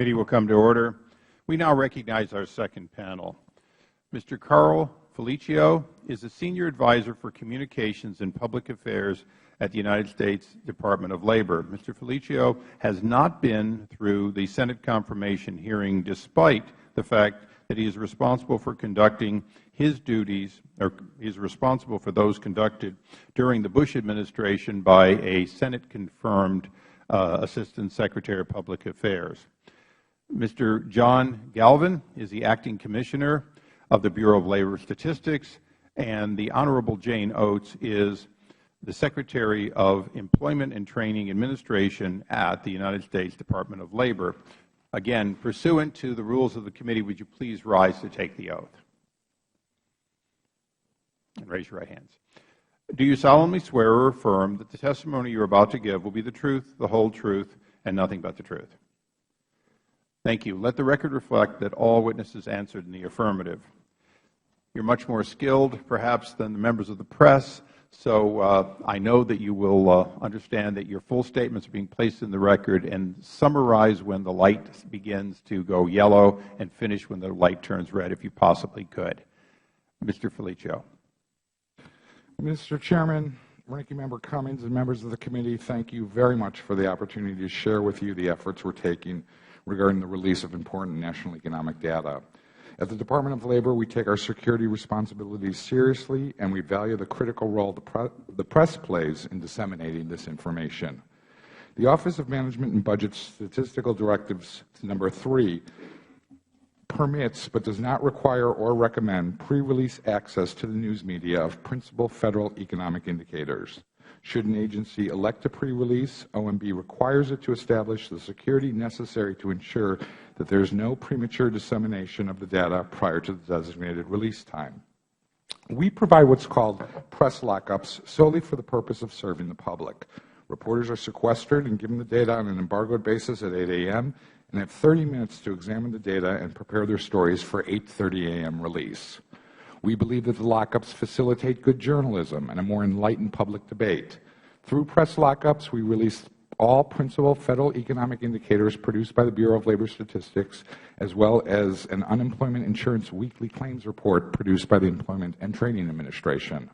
Committee will come to order. We now recognize our second panel. Mr. Carl Felicio is a Senior Advisor for Communications and Public Affairs at the United States Department of Labor. Mr. Felicio has not been through the Senate confirmation hearing despite the fact that he is responsible for conducting his duties, or he is responsible for those conducted during the Bush administration by a Senate-confirmed Assistant Secretary of Public Affairs. Mr. John Galvin is the Acting Commissioner of the Bureau of Labor Statistics, and the Honorable Jane Oates is the Secretary of Employment and Training Administration at the United States Department of Labor. Again, pursuant to the rules of the committee, would you please rise to take the oath? And raise your right hands. Do you solemnly swear or affirm that the testimony you are about to give will be the truth, the whole truth, and nothing but the truth? Thank you. Let the record reflect that all witnesses answered in the affirmative. You are much more skilled, perhaps, than the members of the press, so I know that you will understand that your full statements are being placed in the record, and summarize when the light begins to go yellow and finish when the light turns red, if you possibly could. Mr. Felicio. Mr. Chairman, Ranking Member Cummings, and members of the committee, thank you very much for the opportunity to share with you the efforts we are taking regarding the release of important national economic data. At the Department of Labor, we take our security responsibilities seriously, and we value the critical role the press plays in disseminating this information. The Office of Management and Budget Statistical Directives No. 3 permits but does not require or recommend pre-release access to the news media of principal Federal economic indicators. Should an agency elect to pre-release, OMB requires it to establish the security necessary to ensure that there is no premature dissemination of the data prior to the designated release time. We provide what is called press lockups solely for the purpose of serving the public. Reporters are sequestered and given the data on an embargoed basis at 8 a.m. and have 30 minutes to examine the data and prepare their stories for 8:30 a.m. release. We believe that the lockups facilitate good journalism and a more enlightened public debate. Through press lockups, we release all principal Federal economic indicators produced by the Bureau of Labor Statistics, as well as an unemployment insurance weekly claims report produced by the Employment and Training Administration.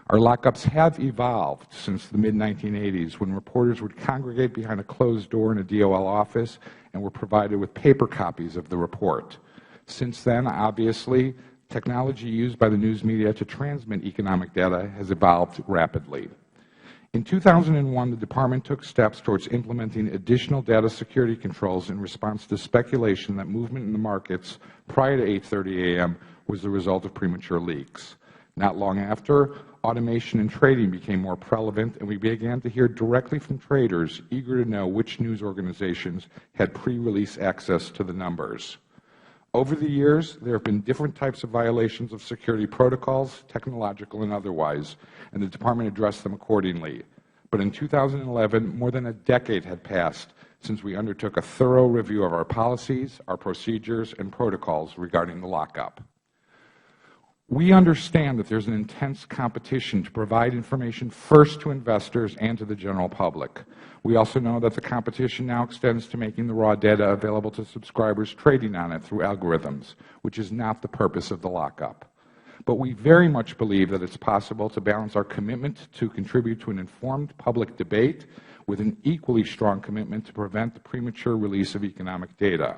Our lockups have evolved since the mid-1980s, when reporters would congregate behind a closed door in a DOL office and were provided with paper copies of the report. Since then, obviously, technology used by the news media to transmit economic data has evolved rapidly. In 2001, the Department took steps towards implementing additional data security controls in response to speculation that movement in the markets prior to 8:30 a.m. was the result of premature leaks. Not long after, automation in trading became more prevalent, and we began to hear directly from traders eager to know which news organizations had pre-release access to the numbers. Over the years, there have been different types of violations of security protocols, technological and otherwise, and the Department addressed them accordingly. But in 2011, more than a decade had passed since we undertook a thorough review of our policies, our procedures, and protocols regarding the lockup. We understand that there is an intense competition to provide information first to investors and to the general public. We also know that the competition now extends to making the raw data available to subscribers trading on it through algorithms, which is not the purpose of the lockup. But we very much believe that it is possible to balance our commitment to contribute to an informed public debate with an equally strong commitment to prevent the premature release of economic data.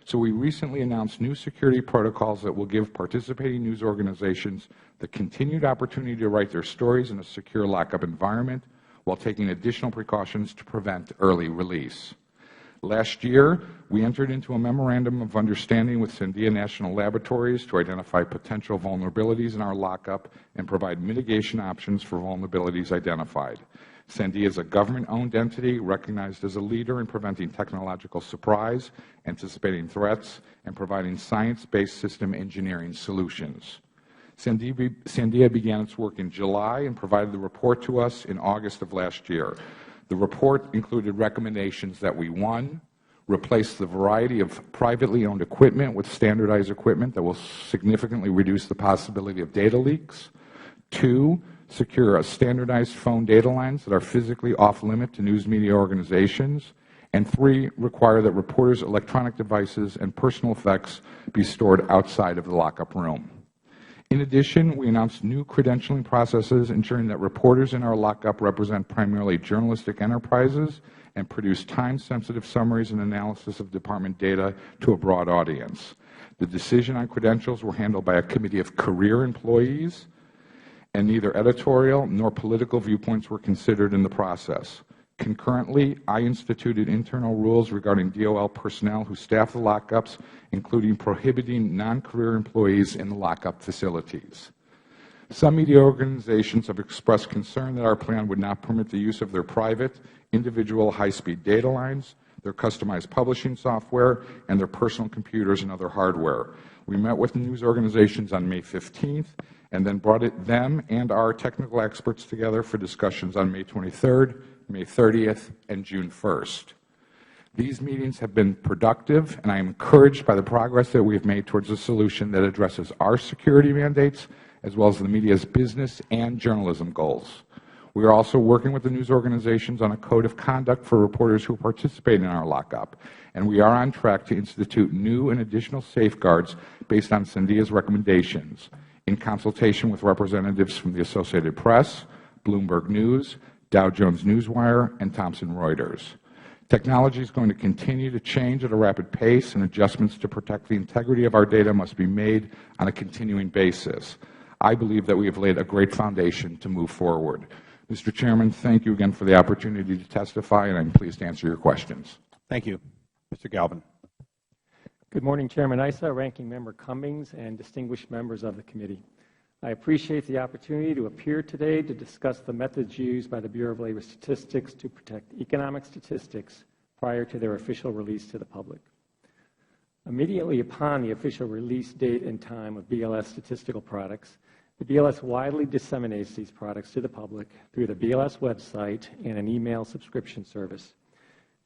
So we recently announced new security protocols that will give participating news organizations the continued opportunity to write their stories in a secure lockup environment while taking additional precautions to prevent early release. Last year, we entered into a memorandum of understanding with Sandia National Laboratories to identify potential vulnerabilities in our lockup and provide mitigation options for vulnerabilities identified. Sandia is a government-owned entity recognized as a leader in preventing technological surprise, anticipating threats, and providing science-based system engineering solutions. Sandia began its work in July and provided the report to us in August of last year. The report included recommendations that we, 1, replace the variety of privately owned equipment with standardized equipment that will significantly reduce the possibility of data leaks, 2, secure a standardized phone data lines that are physically off-limit to news media organizations, And 3, require that reporters' electronic devices and personal effects be stored outside of the lockup room. In addition, we announced new credentialing processes ensuring that reporters in our lockup represent primarily journalistic enterprises and produce time-sensitive summaries and analysis of Department data to a broad audience. The decision on credentials were handled by a committee of career employees, and neither editorial nor political viewpoints were considered in the process. Concurrently, I instituted internal rules regarding DOL personnel who staff the lockups, including prohibiting non-career employees in the lockup facilities. Some media organizations have expressed concern that our plan would not permit the use of their private, individual high-speed data lines, their customized publishing software, and their personal computers and other hardware. We met with news organizations on May 15th and then brought them and our technical experts together for discussions on May 23rd, May 30th, and June 1st. These meetings have been productive, and I am encouraged by the progress that we have made towards a solution that addresses our security mandates as well as the media's business and journalism goals. We are also working with the news organizations on a code of conduct for reporters who participate in our lockup, and we are on track to institute new and additional safeguards based on Sandia's recommendations in consultation with representatives from the Associated Press, Bloomberg News, Dow Jones Newswire, and Thomson Reuters. Technology is going to continue to change at a rapid pace, and adjustments to protect the integrity of our data must be made on a continuing basis. I believe that we have laid a great foundation to move forward. Mr. Chairman, thank you again for the opportunity to testify, and I'm pleased to answer your questions. Thank you. Mr. Galvin. Good morning, Chairman Issa, Ranking Member Cummings, and distinguished members of the committee. I appreciate the opportunity to appear today to discuss the methods used by the Bureau of Labor Statistics to protect economic statistics prior to their official release to the public. Immediately upon the official release date and time of BLS statistical products, the BLS widely disseminates these products to the public through the BLS website and an email subscription service.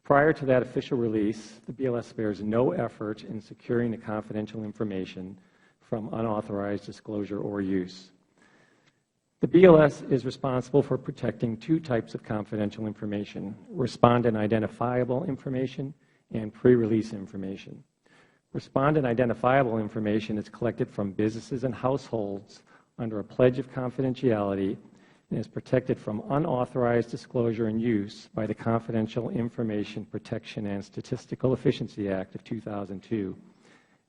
Prior to that official release, the BLS spares no effort in securing the confidential information from unauthorized disclosure or use. The BLS is responsible for protecting 2 types of confidential information: respondent identifiable information and pre-release information. Respondent identifiable information is collected from businesses and households under a pledge of confidentiality and is protected from unauthorized disclosure and use by the Confidential Information Protection and Statistical Efficiency Act of 2002.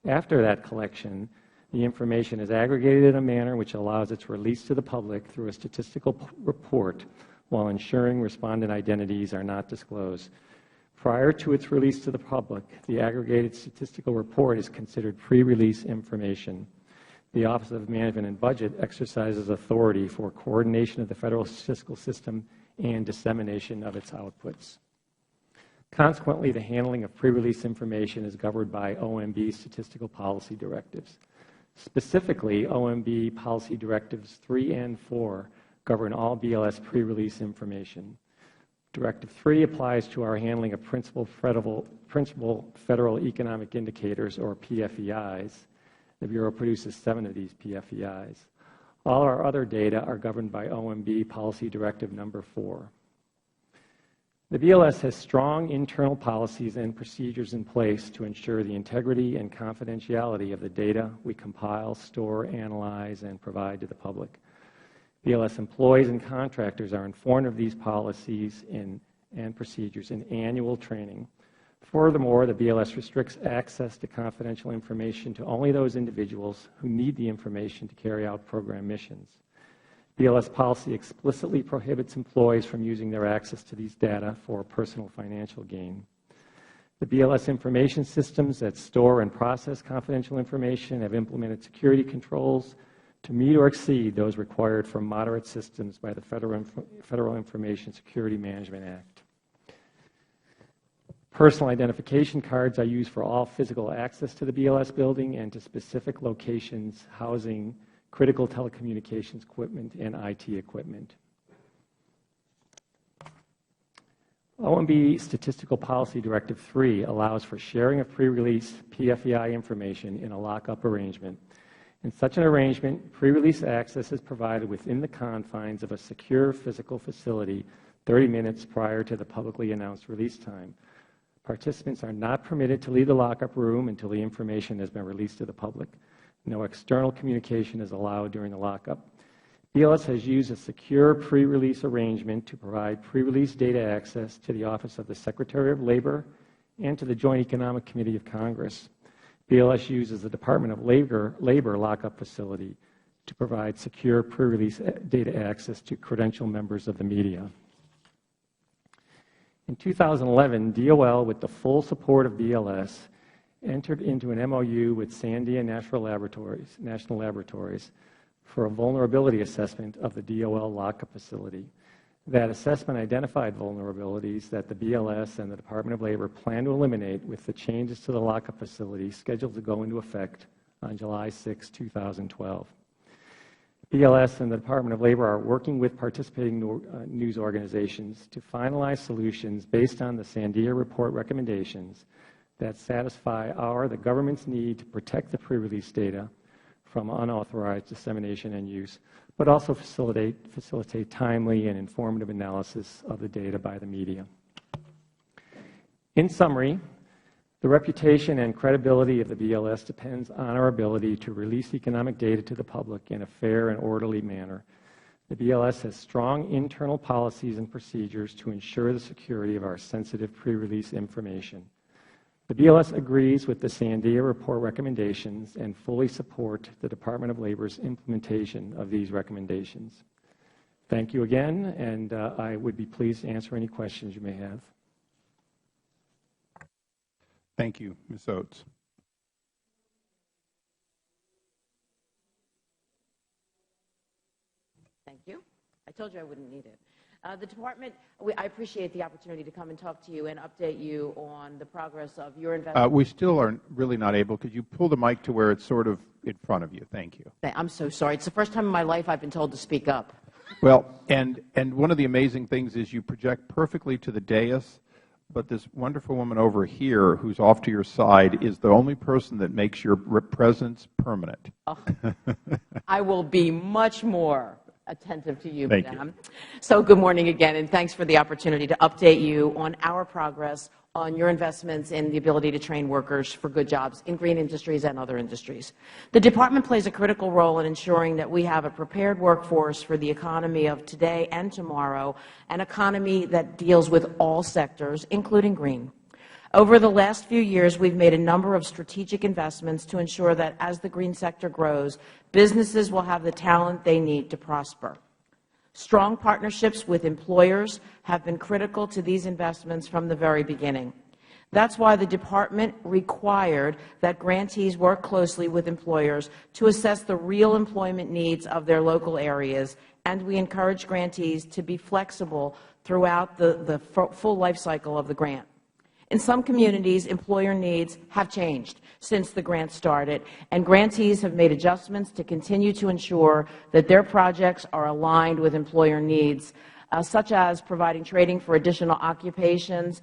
After that collection, the information is aggregated in a manner which allows its release to the public through a statistical report while ensuring respondent identities are not disclosed. Prior to its release to the public, the aggregated statistical report is considered pre-release information. The Office of Management and Budget exercises authority for coordination of the Federal statistical system and dissemination of its outputs. Consequently, the handling of pre-release information is governed by OMB statistical policy directives. Specifically, OMB Policy Directives 3 and 4 govern all BLS pre-release information. Directive 3 applies to our handling of principal federal economic indicators, or PFEIs. The Bureau produces 7 of these PFEIs. All our other data are governed by OMB Policy Directive Number 4. The BLS has strong internal policies and procedures in place to ensure the integrity and confidentiality of the data we compile, store, analyze, and provide to the public. BLS employees and contractors are informed of these policies and procedures in annual training. Furthermore, the BLS restricts access to confidential information to only those individuals who need the information to carry out program missions. BLS policy explicitly prohibits employees from using their access to these data for personal financial gain. The BLS information systems that store and process confidential information have implemented security controls to meet or exceed those required for moderate systems by the Federal Information Security Management Act. Personal identification cards are used for all physical access to the BLS building and to specific locations housing critical telecommunications equipment and IT equipment. OMB Statistical Policy Directive 3 allows for sharing of pre-release PFEI information in a lockup arrangement. In such an arrangement, pre-release access is provided within the confines of a secure physical facility 30 minutes prior to the publicly announced release time. Participants are not permitted to leave the lockup room until the information has been released to the public. No external communication is allowed during the lockup. BLS has used a secure pre-release arrangement to provide pre-release data access to the Office of the Secretary of Labor and to the Joint Economic Committee of Congress. BLS uses the Department of Labor lockup facility to provide secure pre-release data access to credentialed members of the media. In 2011, DOL, with the full support of BLS, entered into an MOU with Sandia National Laboratories for a vulnerability assessment of the DOL lockup facility. That assessment identified vulnerabilities that the BLS and the Department of Labor plan to eliminate with the changes to the lockup facility scheduled to go into effect on July 6, 2012. BLS and the Department of Labor are working with participating news organizations to finalize solutions based on the Sandia report recommendations that satisfy the government's need to protect the pre-release data from unauthorized dissemination and use, but also facilitate timely and informative analysis of the data by the media. In summary, the reputation and credibility of the BLS depends on our ability to release economic data to the public in a fair and orderly manner. The BLS has strong internal policies and procedures to ensure the security of our sensitive pre-release information. The BLS agrees with the Sandia report recommendations and fully support the Department of Labor's implementation of these recommendations. Thank you again, and I would be pleased to answer any questions you may have. Thank you, Ms. Oates. Thank you. I told you I wouldn't need it. The Department, I appreciate the opportunity to come and talk to you and update you on the progress of your investment. We still are really not able. Could you pull the mic to where it's sort of in front of you? Thank you. I'm so sorry. It's the first time in my life I've been told to speak up. Well, and one of the amazing things is you project perfectly to the dais, but this wonderful woman over here who's off to your side is the only person that makes your presence permanent. Oh, I will be much more attentive to you, Thank Madam. you. So good morning again, and thanks for the opportunity to update you on our progress on your investments in the ability to train workers for good jobs in green industries and other industries. The Department plays a critical role in ensuring that we have a prepared workforce for the economy of today and tomorrow, an economy that deals with all sectors, including green. Over the last few years, we've made a number of strategic investments to ensure that as the green sector grows, businesses will have the talent they need to prosper. Strong partnerships with employers have been critical to these investments from the very beginning. That's why the Department required that grantees work closely with employers to assess the real employment needs of their local areas, and we encourage grantees to be flexible throughout the full life cycle of the grant. In some communities, employer needs have changed since the grant started, and grantees have made adjustments to continue to ensure that their projects are aligned with employer needs, such as providing training for additional occupations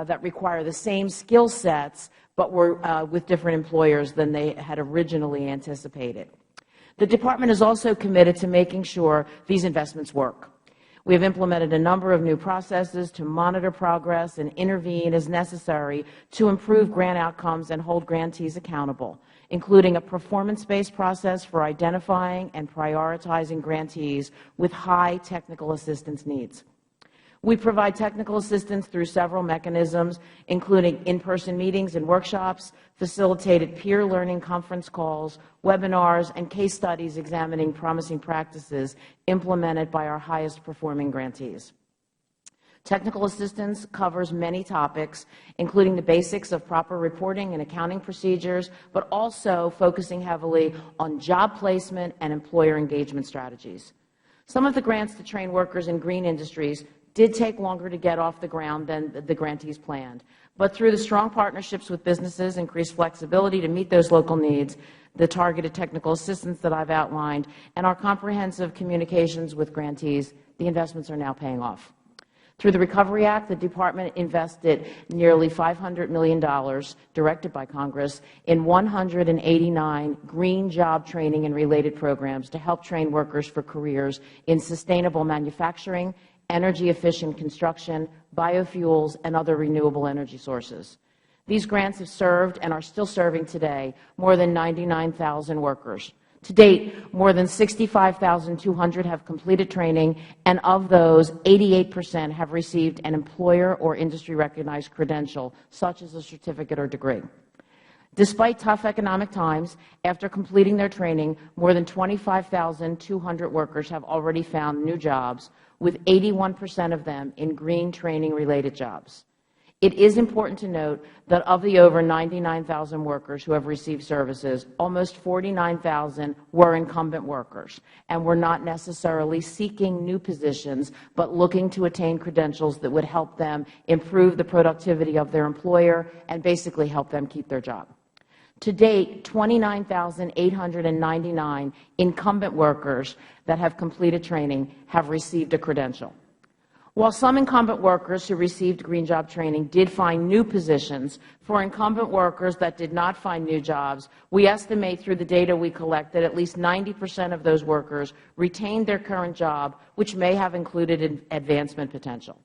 that require the same skill sets but were with different employers than they had originally anticipated. The Department is also committed to making sure these investments work. We have implemented a number of new processes to monitor progress and intervene as necessary to improve grant outcomes and hold grantees accountable, including a performance-based process for identifying and prioritizing grantees with high technical assistance needs. We provide technical assistance through several mechanisms, including in-person meetings and workshops, facilitated peer learning conference calls, webinars, and case studies examining promising practices implemented by our highest performing grantees. Technical assistance covers many topics, including the basics of proper reporting and accounting procedures, but also focusing heavily on job placement and employer engagement strategies. Some of the grants to train workers in green industries did take longer to get off the ground than the grantees planned. But through the strong partnerships with businesses, increased flexibility to meet those local needs, the targeted technical assistance that I've outlined, and our comprehensive communications with grantees, the investments are now paying off. Through the Recovery Act, the Department invested nearly $500 million, directed by Congress, in 189 green job training and related programs to help train workers for careers in sustainable manufacturing, energy-efficient construction, biofuels, and other renewable energy sources. These grants have served and are still serving today more than 99,000 workers. To date, more than 65,200 have completed training, and of those, 88% have received an employer or industry-recognized credential, such as a certificate or degree. Despite tough economic times, after completing their training, more than 25,200 workers have already found new jobs, with 81% of them in green training-related jobs. It is important to note that of the over 99,000 workers who have received services, almost 49,000 were incumbent workers and were not necessarily seeking new positions, but looking to attain credentials that would help them improve the productivity of their employer and basically help them keep their job. To date, 29,899 incumbent workers that have completed training have received a credential. While some incumbent workers who received green job training did find new positions, for incumbent workers that did not find new jobs, we estimate through the data we collect that at least 90% of those workers retained their current job, which may have included advancement potential.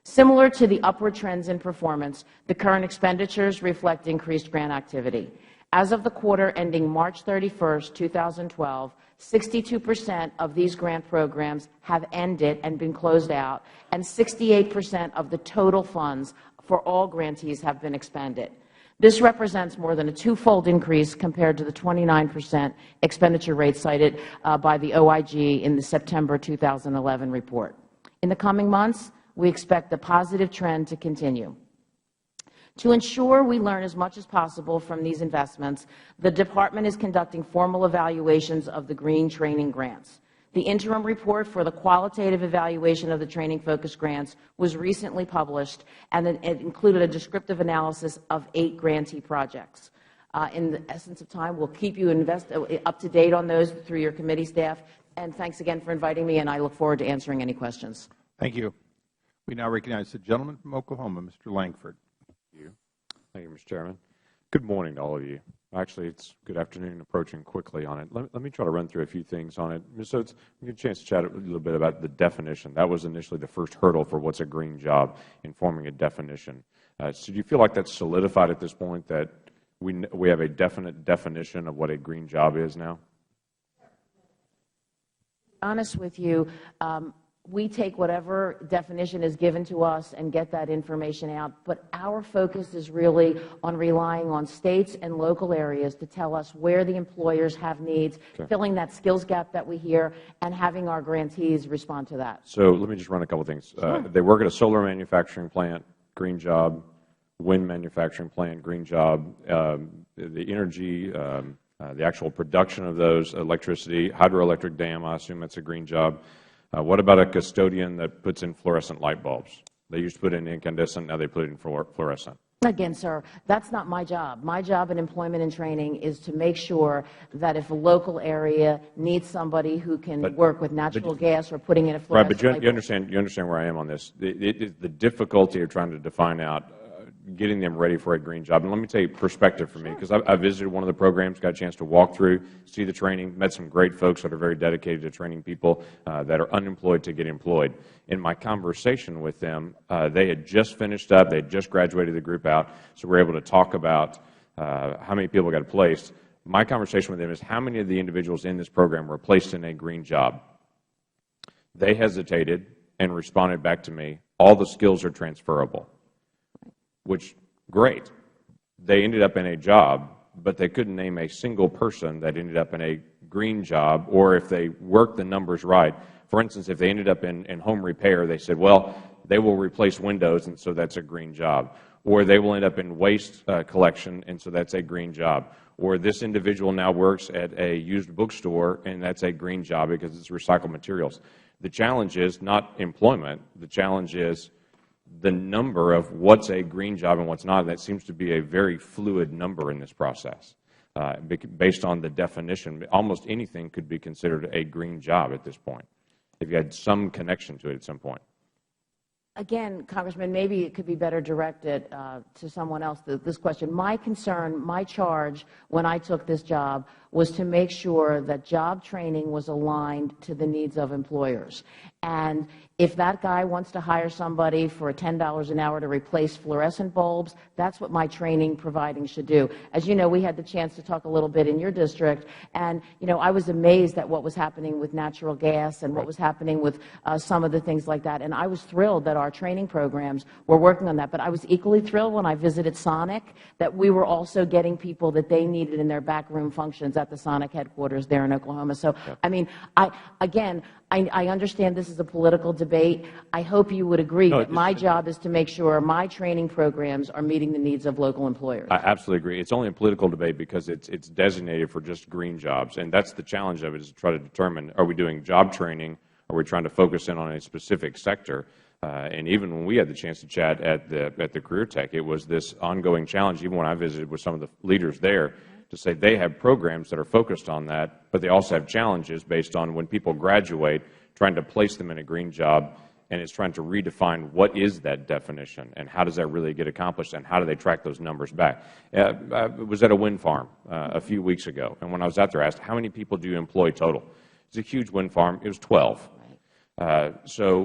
Similar to the upward trends in performance, the current expenditures reflect increased grant activity. As of the quarter ending March 31, 2012, 62% of these grant programs have ended and been closed out, and 68% of the total funds for all grantees have been expended. This represents more than a twofold increase compared to the 29% expenditure rate cited by the OIG in the September 2011 report. In the coming months, we expect the positive trend to continue. To ensure we learn as much as possible from these investments, the Department is conducting formal evaluations of the green training grants. The interim report for the qualitative evaluation of the training-focused grants was recently published, and it included a descriptive analysis of 8 grantee projects. In the essence of time, we'll keep you up to date on those through your committee staff, and thanks again for inviting me, and I look forward to answering any questions. Thank you. We now recognize the gentleman from Oklahoma, Mr. Langford. Thank you, Mr. Chairman. Good morning to all of you. Actually, it's good afternoon, approaching quickly on it. Let me try to run through a few things on it. Ms. Oates, we get a chance to chat a little bit about the definition. That was initially the first hurdle for what's a green job, in forming a definition. So do you feel like that's solidified at this point, that we have a definite definition of what a green job is now? Honest with you, we take whatever definition is given to us and get that information out, but our focus is really on relying on states and local areas to tell us where the employers have needs, filling that skills gap that we hear, and having our grantees respond to that. So let me just run a couple of things. Sure. They work at a solar manufacturing plant, green job, wind manufacturing plant, green job, the energy, the actual production of those, electricity, hydroelectric dam, I assume that's a green job. What about a custodian that puts in fluorescent light bulbs? They used to put in incandescent, now they put in fluorescent. Again, sir, that's not my job. My job in employment and training is to make sure that if a local area needs somebody who can work with natural gas or putting in a fluorescent light bulb. You understand where I am on this. The difficulty of trying to define out getting them ready for a green job. And let me tell you perspective for me, because I visited one of the programs, got a chance to walk through, see the training, met some great folks that are very dedicated to training people that are unemployed to get employed. In my conversation with them, they had just finished up, they had just graduated the group out, so we were able to talk about how many people got placed. My conversation with them is how many of the individuals in this program were placed in a green job. They hesitated and responded back to me, all the skills are transferable. Which, great. They ended up in a job, but they couldn't name a single person that ended up in a green job, or if they worked the numbers right. For instance, if they ended up in home repair, they said, well, they will replace windows, and so that's a green job. Or they will end up in waste collection, and so that's a green job. Or this individual now works at a used bookstore, and that's a green job because it's recycled materials. The challenge is not employment. The challenge is the number of what's a green job and what's not. And that seems to be a very fluid number in this process. Based on the definition, almost anything could be considered a green job at this point, if you had some connection to it at some point. Again, Congressman, maybe it could be better directed to someone else, this question. My concern, my charge when I took this job was to make sure that job training was aligned to the needs of employers. And if that guy wants to hire somebody for $10 an hour to replace fluorescent bulbs, that's what my training providing should do. As you know, we had the chance to talk a little bit in your district, and I was amazed at what was happening with natural gas and what was happening with some of the things like that. And I was thrilled that our training programs were working on that. But I was equally thrilled when I visited Sonic that we were also getting people that they needed in their backroom functions at the Sonic headquarters there in Oklahoma. So, I mean, I understand this is a political debate. I hope you would agree that my job is to make sure my training programs are meeting the needs of local employers. I absolutely agree. It's only a political debate because it's designated for just green jobs, and that's the challenge of it, is to try to determine, are we doing job training, are we trying to focus in on a specific sector? And even when we had the chance to chat at the Career Tech, it was this ongoing challenge, even when I visited with some of the leaders there, to say they have programs that are focused on that, but they also have challenges based on when people graduate, trying to place them in a green job, and it's trying to redefine what is that definition and how does that really get accomplished and how do they track those numbers back. I was at a wind farm a few weeks ago, and when I was out there, I asked, how many people do you employ total? It's a huge wind farm. It was 12. So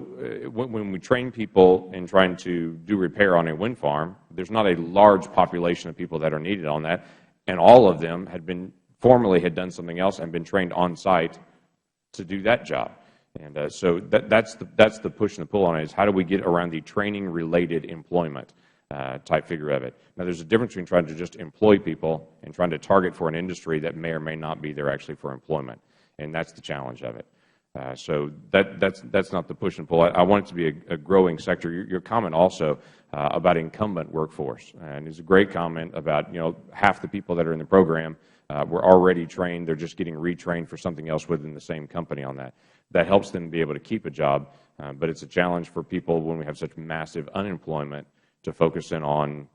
when we train people in trying to do repair on a wind farm, there's not a large population of people that are needed on that, and all of them formerly had done something else and been trained on site to do that job. And so that's the push and the pull on it, is how do we get around the training-related employment type figure of it. Now, there's a difference between trying to just employ people and trying to target for an industry that may or may not be there actually for employment, and that's the challenge of it. So that's not the push and pull. I want it to be a growing sector. Your comment also about incumbent workforce, and it's a great comment about, half the people that are in the program were already trained. They're just getting retrained for something else within the same company on that. That helps them be able to keep a job, but it's a challenge for people when we have such massive unemployment to focus in on,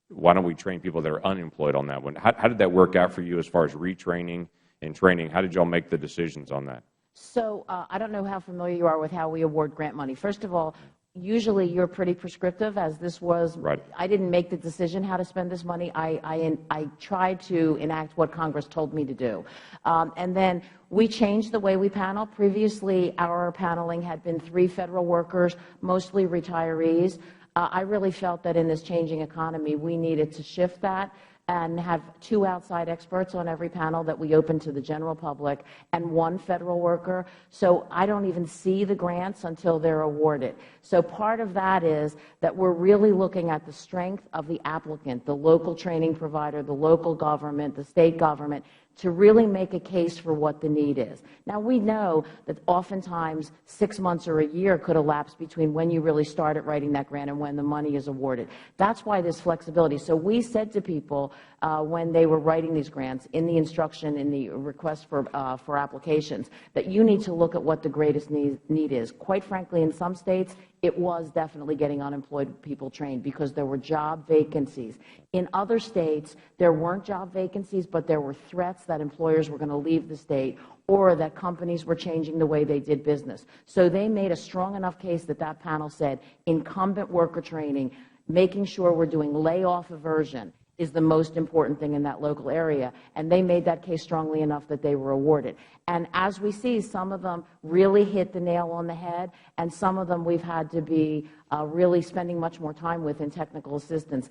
why don't we train people that are unemployed on that one? How did that work out for you as far as retraining and training? How did you all make the decisions on that? So I don't know how familiar you are with how we award grant money. First of all, usually you're pretty prescriptive, as this was. Right. I didn't make the decision how to spend this money. I tried to enact what Congress told me to do. And then we changed the way we panel. Previously, our paneling had been 3 Federal workers, mostly retirees. I really felt that in this changing economy, we needed to shift that and have 2 outside experts on every panel that we open to the general public and 1 Federal worker. So I don't even see the grants until they're awarded. So part of that is that we're really looking at the strength of the applicant, the local training provider, the local government, the state government, to really make a case for what the need is. Now, we know that oftentimes 6 months or a year could elapse between when you really started writing that grant and when the money is awarded. That's why there's flexibility. So we said to people when they were writing these grants, in the instruction, in the request for applications, that you need to look at what the greatest need is. Quite frankly, in some states, it was definitely getting unemployed people trained because there were job vacancies. In other states, there weren't job vacancies, but there were threats that employers were going to leave the state or that companies were changing the way they did business. So they made a strong enough case that that panel said incumbent worker training, making sure we're doing layoff aversion, is the most important thing in that local area. And they made that case strongly enough that they were awarded. And as we see, some of them really hit the nail on the head, and some of them we've had to be really spending much more time with in technical assistance.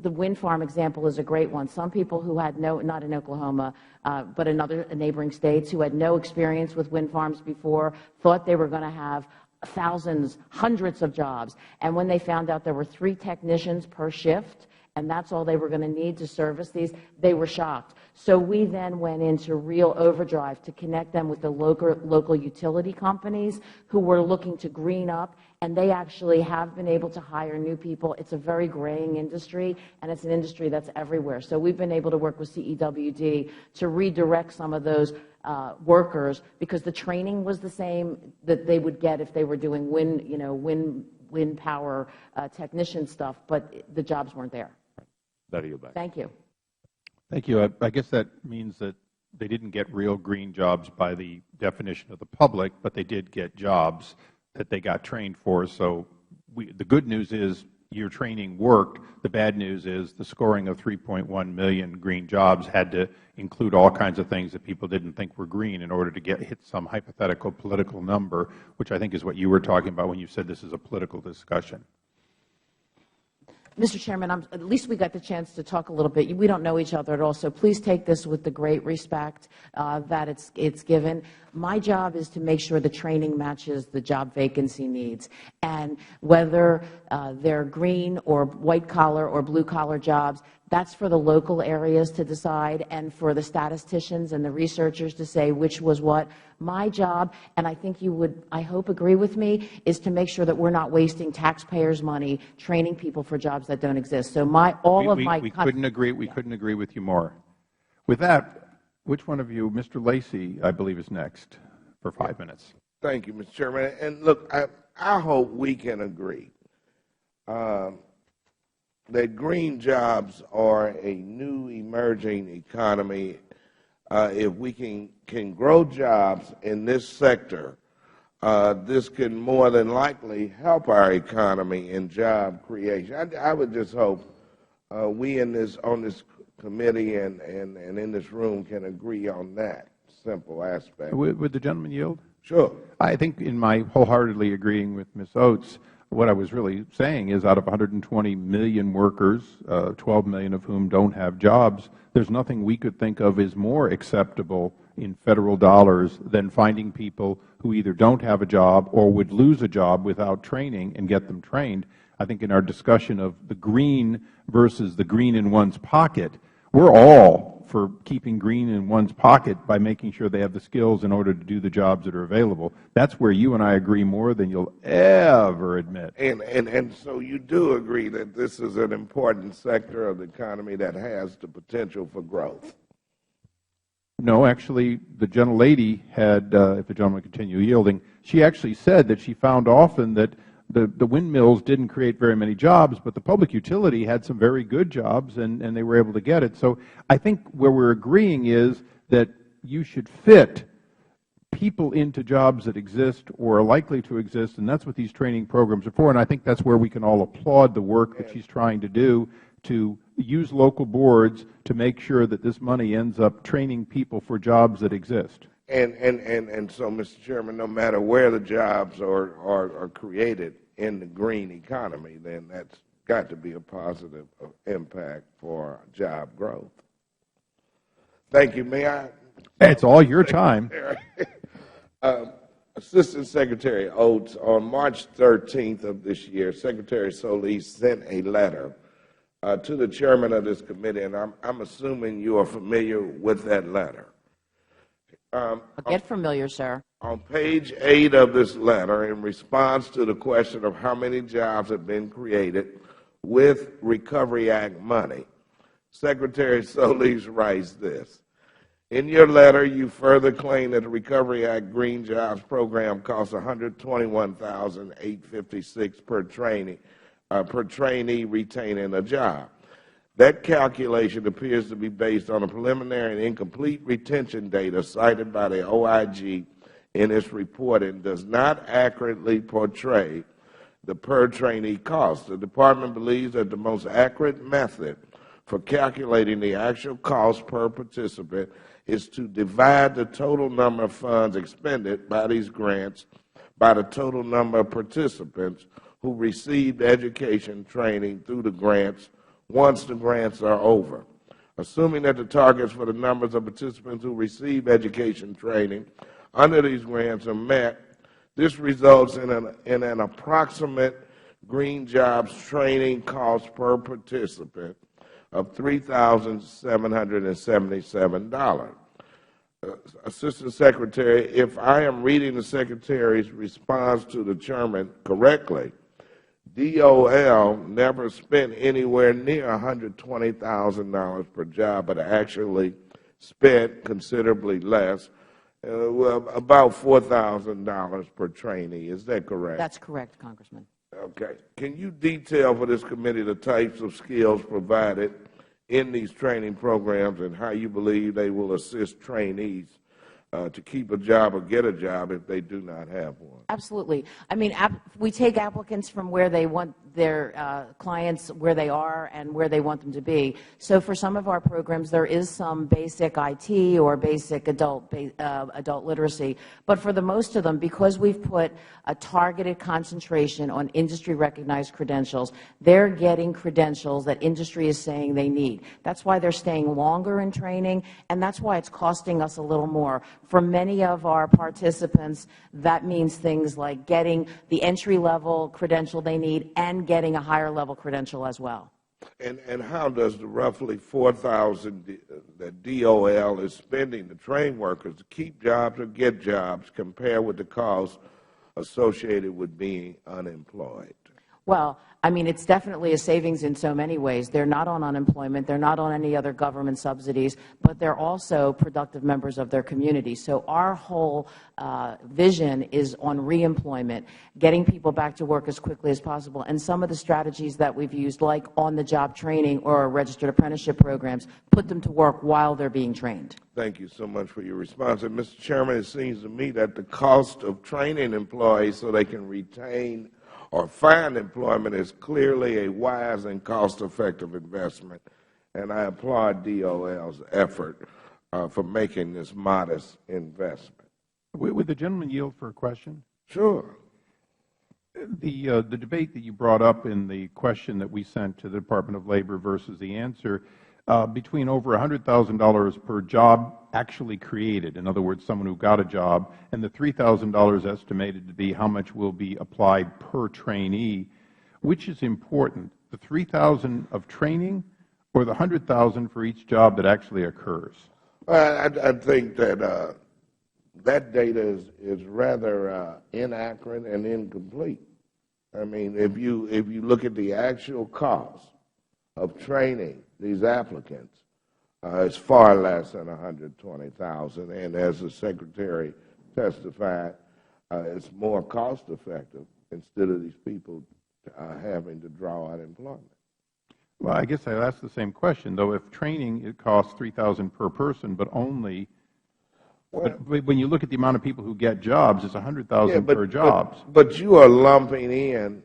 The wind farm example is a great one. Some people who had not in Oklahoma, but in other neighboring states, who had no experience with wind farms before, thought they were going to have thousands, hundreds of jobs. And when they found out there were 3 technicians per shift, and that's all they were going to need to service these, they were shocked. So we then went into real overdrive to connect them with the local utility companies who were looking to green up, and they actually have been able to hire new people. It's a very graying industry, and it's an industry that's everywhere. So we've been able to work with CEWD to redirect some of those workers, because the training was the same that they would get if they were doing wind power technician stuff, but the jobs weren't there. Thank you. Thank you. I guess that means that they didn't get real green jobs by the definition of the public, but they did get jobs that they got trained for. So the good news is your training worked. The bad news is the scoring of 3.1 million green jobs had to include all kinds of things that people didn't think were green in order to hit some hypothetical political number, which I think is what you were talking about when you said this is a political discussion. Mr. Chairman, at least we got the chance to talk a little bit. We don't know each other at all, so please take this with the great respect that it's given. My job is to make sure the training matches the job vacancy needs. And whether they're green or white-collar or blue-collar jobs, that's for the local areas to decide and for the statisticians and the researchers to say which was what. My job, and I think you would, I hope, agree with me, is to make sure that we're not wasting taxpayers' money training people for jobs that don't exist. So we couldn't agree with you more. With that, which one of you, Mr. Lacey, I believe, is next for 5 minutes. Thank you, Mr. Chairman. And look, I hope we can agree that green jobs are a new emerging economy. If we can grow jobs in this sector, this can more than likely help our economy in job creation. I would just hope we on this committee and in this room can agree on that simple aspect. Would the gentleman yield? Sure. I think in my wholeheartedly agreeing with Ms. Oates, what I was really saying is out of 120 million workers, 12 million of whom don't have jobs, there's nothing we could think of as more acceptable in Federal dollars than finding people who either don't have a job or would lose a job without training and get them trained. I think in our discussion of the green versus the green in one's pocket, we're all for keeping green in one's pocket by making sure they have the skills in order to do the jobs that are available. That's where you and I agree more than you'll ever admit. And so you do agree that this is an important sector of the economy that has the potential for growth? No, actually, the gentlelady had, if the gentleman continue yielding, she actually said that she found often that the windmills didn't create very many jobs, but the public utility had some very good jobs, and they were able to get it. So I think where we're agreeing is that you should fit people into jobs that exist or are likely to exist, and that's what these training programs are for. And I think that's where we can all applaud the work that she's trying to do to use local boards to make sure that this money ends up training people for jobs that exist. And so, Mr. Chairman, no matter where the jobs are created in the green economy, then that's got to be a positive impact for job growth. Thank you. May I? It's all your time. Assistant Secretary Oates, on March 13th of this year, Secretary Solis sent a letter to the chairman of this committee, and I'm assuming you are familiar with that letter. Get familiar, sir. On page 8 of this letter, in response to the question of how many jobs have been created with Recovery Act money, Secretary Solis writes this: in your letter, you further claim that the Recovery Act Green Jobs program costs $121,856 per trainee retaining a job. That calculation appears to be based on a preliminary and incomplete retention data cited by the OIG in its report and does not accurately portray the per trainee cost. The Department believes that the most accurate method for calculating the actual cost per participant is to divide the total number of funds expended by these grants by the total number of participants who received education training through the grants once the grants are over. Assuming that the targets for the numbers of participants who receive education training under these grants are met, this results in an approximate green jobs training cost per participant of $3,777. Assistant Secretary, if I am reading the Secretary's response to the chairman correctly, DOL never spent anywhere near $120,000 per job, but actually spent considerably less, about $4,000 per trainee. Is that correct? That's correct, Congressman. Okay. Can you detail for this committee the types of skills provided in these training programs and how you believe they will assist trainees to keep a job or get a job if they do not have one? Absolutely. I mean, we take applicants from where they want their clients, where they are and where they want them to be. So for some of our programs, there is some basic IT or basic adult literacy. But for the most of them, because we've put a targeted concentration on industry-recognized credentials, they're getting credentials that industry is saying they need. That's why they're staying longer in training, and that's why it's costing us a little more. For many of our participants, that means things like getting the entry-level credential they need and getting a higher-level credential as well. And how does the roughly 4,000 that DOL is spending to train workers to keep jobs or get jobs compare with the cost associated with being unemployed? Well, I mean, it's definitely a savings in so many ways. They're not on unemployment. They're not on any other government subsidies, but they're also productive members of their community. So our whole vision is on reemployment, getting people back to work as quickly as possible. And some of the strategies that we've used, like on-the-job training or registered apprenticeship programs, put them to work while they're being trained. Thank you so much for your response. And Mr. Chairman, it seems to me that the cost of training employees so they can retain or find employment is clearly a wise and cost-effective investment, and I applaud DOL's effort for making this modest investment. Would the gentleman yield for a question? Sure. The debate that you brought up in the question that we sent to the Department of Labor versus the answer, between over $100,000 per job actually created, in other words, someone who got a job, and the $3,000 estimated to be how much will be applied per trainee, which is important, the $3,000 of training or the $100,000 for each job that actually occurs? I think that that data is rather inaccurate and incomplete. I mean, if you look at the actual cost of training these applicants, it's far less than $120,000, and as the Secretary testified, it's more cost-effective instead of these people having to draw unemployment. Well, I guess I'll ask the same question, though. If training, it costs $3,000 per person, but only, but when you look at the amount of people who get jobs, it's $100,000 per job. But you are lumping in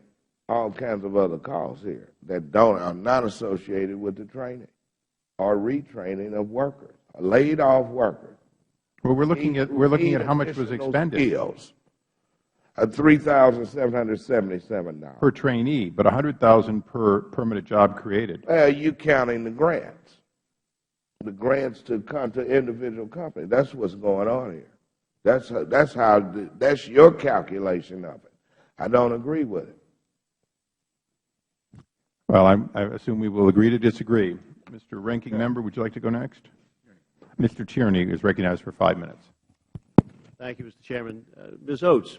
all kinds of other costs here that are not associated with the training or retraining of workers, laid off workers. Well, we're looking at how much was expended. Skills, $3,777 per trainee, but $100,000 per permanent job created. You counting the grants to individual companies. That's what's going on here. That's your calculation of it. I don't agree with it. Well, I assume we will agree to disagree. Mr. Ranking Member, would you like to go next? Mr. Tierney is recognized for 5 minutes. Thank you, Mr. Chairman. Ms. Oates,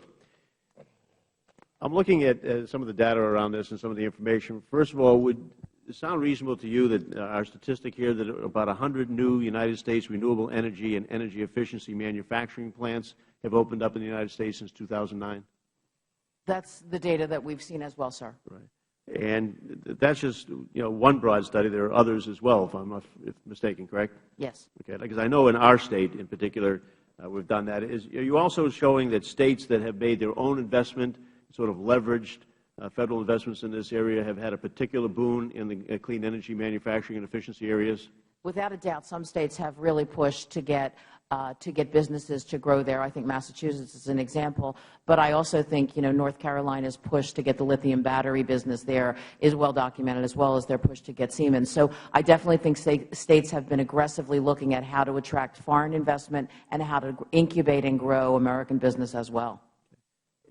I'm looking at some of the data around this and some of the information. First of all, would it sound reasonable to you that our statistic here that about 100 new United States renewable energy and energy efficiency manufacturing plants have opened up in the United States since 2009? That's the data that we've seen as well, sir. Right. And that's just one broad study. There are others as well, if I'm not mistaken, correct? Yes. Okay. Because I know in our state in particular we've done that. Are you also showing that states that have made their own investment, sort of leveraged Federal investments in this area, have had a particular boon in the clean energy manufacturing and efficiency areas? Without a doubt, some states have really pushed to get businesses to grow there. I think Massachusetts is an example, but I also think North Carolina's push to get the lithium battery business there is well documented, as well as their push to get Siemens. So I definitely think states have been aggressively looking at how to attract foreign investment and how to incubate and grow American business as well.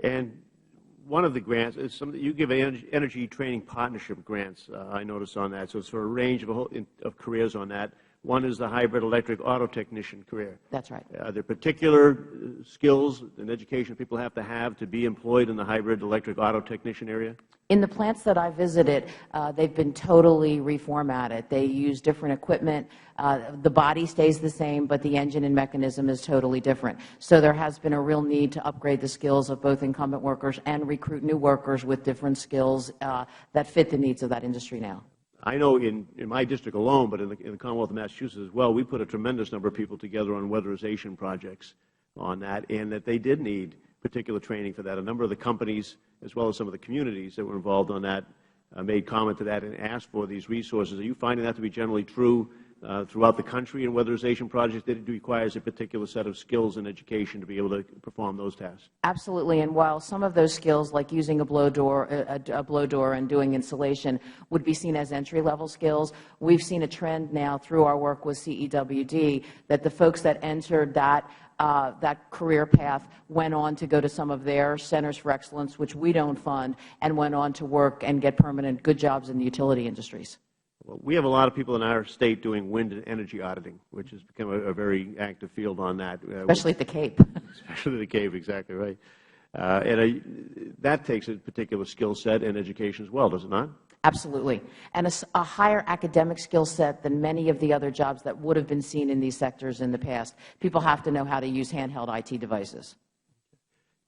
And one of the grants is you give energy training partnership grants. I noticed on that, so it's for a range of careers on that. One is the hybrid electric auto technician career. That's right. Are there particular skills and education people have to be employed in the hybrid electric auto technician area? In the plants that I visited, they've been totally reformatted. They use different equipment. The body stays the same, but the engine and mechanism is totally different. So there has been a real need to upgrade the skills of both incumbent workers and recruit new workers with different skills that fit the needs of that industry now. I know in my district alone, but in the Commonwealth of Massachusetts as well, we put a tremendous number of people together on weatherization projects on that, and that they did need particular training for that. A number of the companies, as well as some of the communities that were involved on that, made comment to that and asked for these resources. Are you finding that to be generally true throughout the country in weatherization projects, that it requires a particular set of skills and education to be able to perform those tasks? Absolutely. And while some of those skills, like using a blow door and doing insulation, would be seen as entry-level skills, we've seen a trend now through our work with CEWD that the folks that entered that career path went on to go to some of their centers for excellence, which we don't fund, and went on to work and get permanent good jobs in the utility industries. Well, we have a lot of people in our state doing wind and energy auditing, which has become a very active field on that. Especially at the Cape. Especially at the Cape, exactly right. That takes a particular skill set and education as well, does it not? Absolutely. And a higher academic skill set than many of the other jobs that would have been seen in these sectors in the past. People have to know how to use handheld IT devices.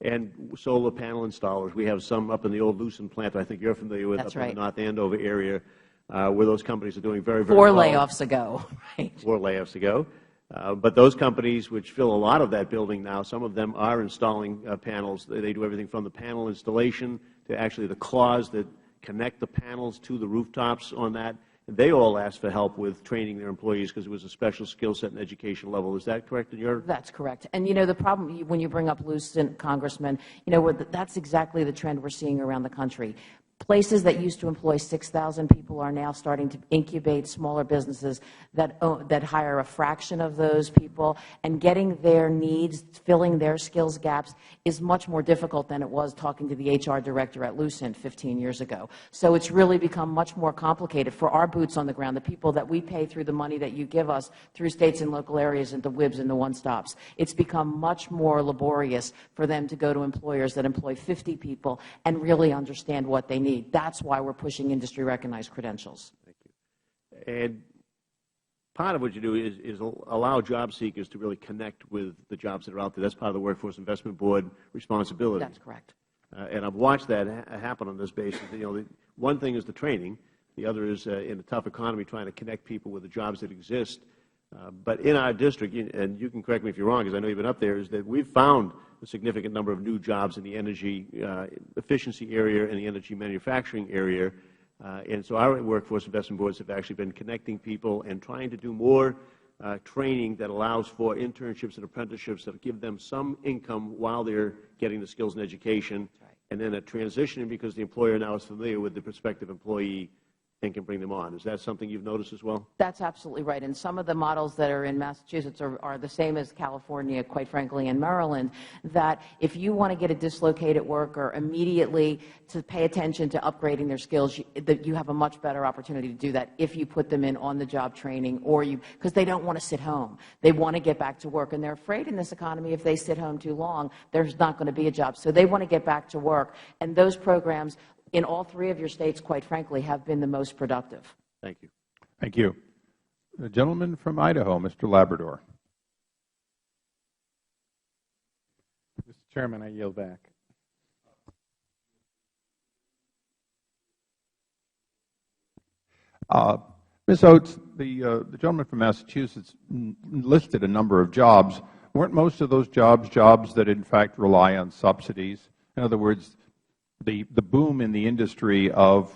And solar panel installers. We have some up in the old Lucent plant I think you're familiar with. That's up right. In the North Andover area, where those companies are doing very, very well. 4 layoffs ago. Right. 4 layoffs ago. But those companies which fill a lot of that building now, some of them are installing panels. They do everything from the panel installation to actually the claws that connect the panels to the rooftops on that. And they all asked for help with training their employees because it was a special skill set and education level. Is that correct in your? That's correct. And, the problem when you bring up Lucent, Congressman, that's exactly the trend we're seeing around the country. Places that used to employ 6,000 people are now starting to incubate smaller businesses that hire a fraction of those people, and getting their needs, filling their skills gaps is much more difficult than it was talking to the HR director at Lucent 15 years ago. So it's really become much more complicated for our boots on the ground, the people that we pay through the money that you give us through states and local areas and the WIBs and the one-stops. It's become much more laborious for them to go to employers that employ 50 people and really understand what they need. That's why we're pushing industry-recognized credentials. Thank you. And part of what you do is allow job seekers to really connect with the jobs that are out there. That's part of the Workforce Investment Board responsibility. That's correct. And I've watched that happen on this basis. One thing is the training. The other is, in a tough economy, trying to connect people with the jobs that exist. But in our district, and you can correct me if you're wrong because I know you've been up there, is that we've found a significant number of new jobs in the energy efficiency area and the energy manufacturing area. And so our Workforce Investment Boards have actually been connecting people and trying to do more training that allows for internships and apprenticeships that give them some income while they're getting the skills and education, and then a transition because the employer now is familiar with the prospective employee and can bring them on. Is that something you've noticed as well? That's absolutely right. And some of the models that are in Massachusetts are the same as California, quite frankly, and Maryland, that if you want to get a dislocated worker immediately to pay attention to upgrading their skills, you have a much better opportunity to do that if you put them in on-the-job training, because they don't want to sit home. They want to get back to work, and they're afraid in this economy if they sit home too long, there's not going to be a job. So they want to get back to work. And those programs in all 3 of your states, quite frankly, have been the most productive. Thank you. Thank you. The gentleman from Idaho, Mr. Labrador. Mr. Chairman, I yield back. Ms. Oates, the gentleman from Massachusetts listed a number of jobs. Weren't most of those jobs that in fact rely on subsidies? In other words, the boom in the industry of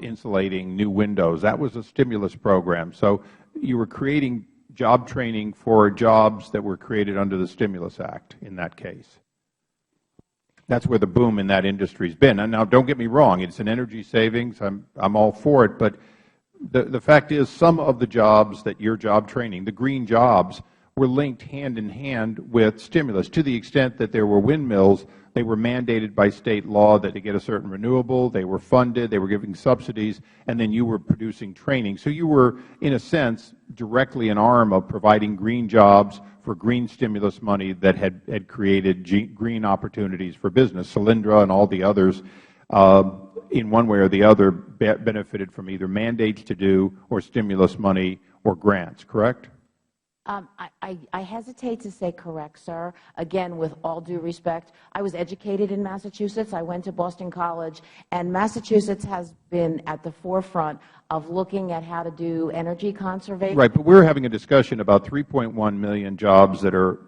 insulating new windows, that was a stimulus program. So you were creating job training for jobs that were created under the Stimulus Act in that case. That's where the boom in that industry has been. And now, don't get me wrong, it's an energy savings. I'm all for it. But the fact is, some of the jobs that your job training, the green jobs, were linked hand in hand with stimulus to the extent that there were windmills. They were mandated by state law that to get a certain renewable, they were funded, they were giving subsidies, and then you were producing training. So you were, in a sense, directly an arm of providing green jobs for green stimulus money that had created green opportunities for business. Solyndra and all the others, in one way or the other, benefited from either mandates to do or stimulus money or grants, correct? I hesitate to say correct, sir. Again, with all due respect, I was educated in Massachusetts. I went to Boston College, and Massachusetts has been at the forefront of looking at how to do energy conservation. Right, but we're having a discussion about 3.1 million jobs that are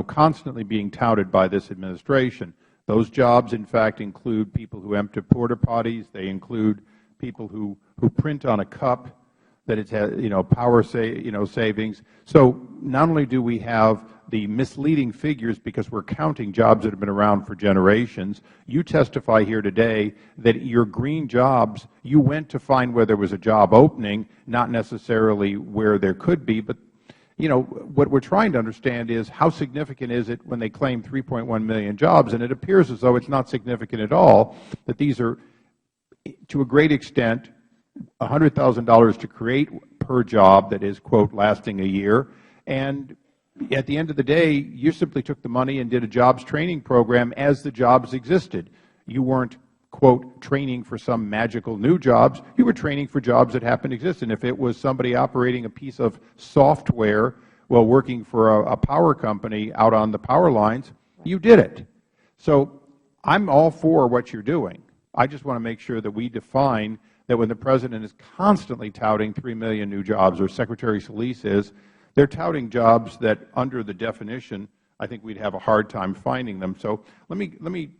constantly being touted by this administration. Those jobs, in fact, include people who empty porta potties. They include people who print on a cup that it has, power savings. So not only do we have the misleading figures because we're counting jobs that have been around for generations, you testify here today that your green jobs, you went to find where there was a job opening, not necessarily where there could be. But, what we're trying to understand is how significant is it when they claim 3.1 million jobs, and it appears as though it's not significant at all, that these are, to a great extent, $100,000 to create per job that is, quote, lasting a year. And at the end of the day, you simply took the money and did a jobs training program as the jobs existed. You weren't, quote, training for some magical new jobs. You were training for jobs that happen to exist. And if it was somebody operating a piece of software while working for a power company out on the power lines, you did it. So I'm all for what you're doing. I just want to make sure that we define that when the President is constantly touting 3 million new jobs, or Secretary Solis is, they're touting jobs that under the definition, I think we'd have a hard time finding them. So let me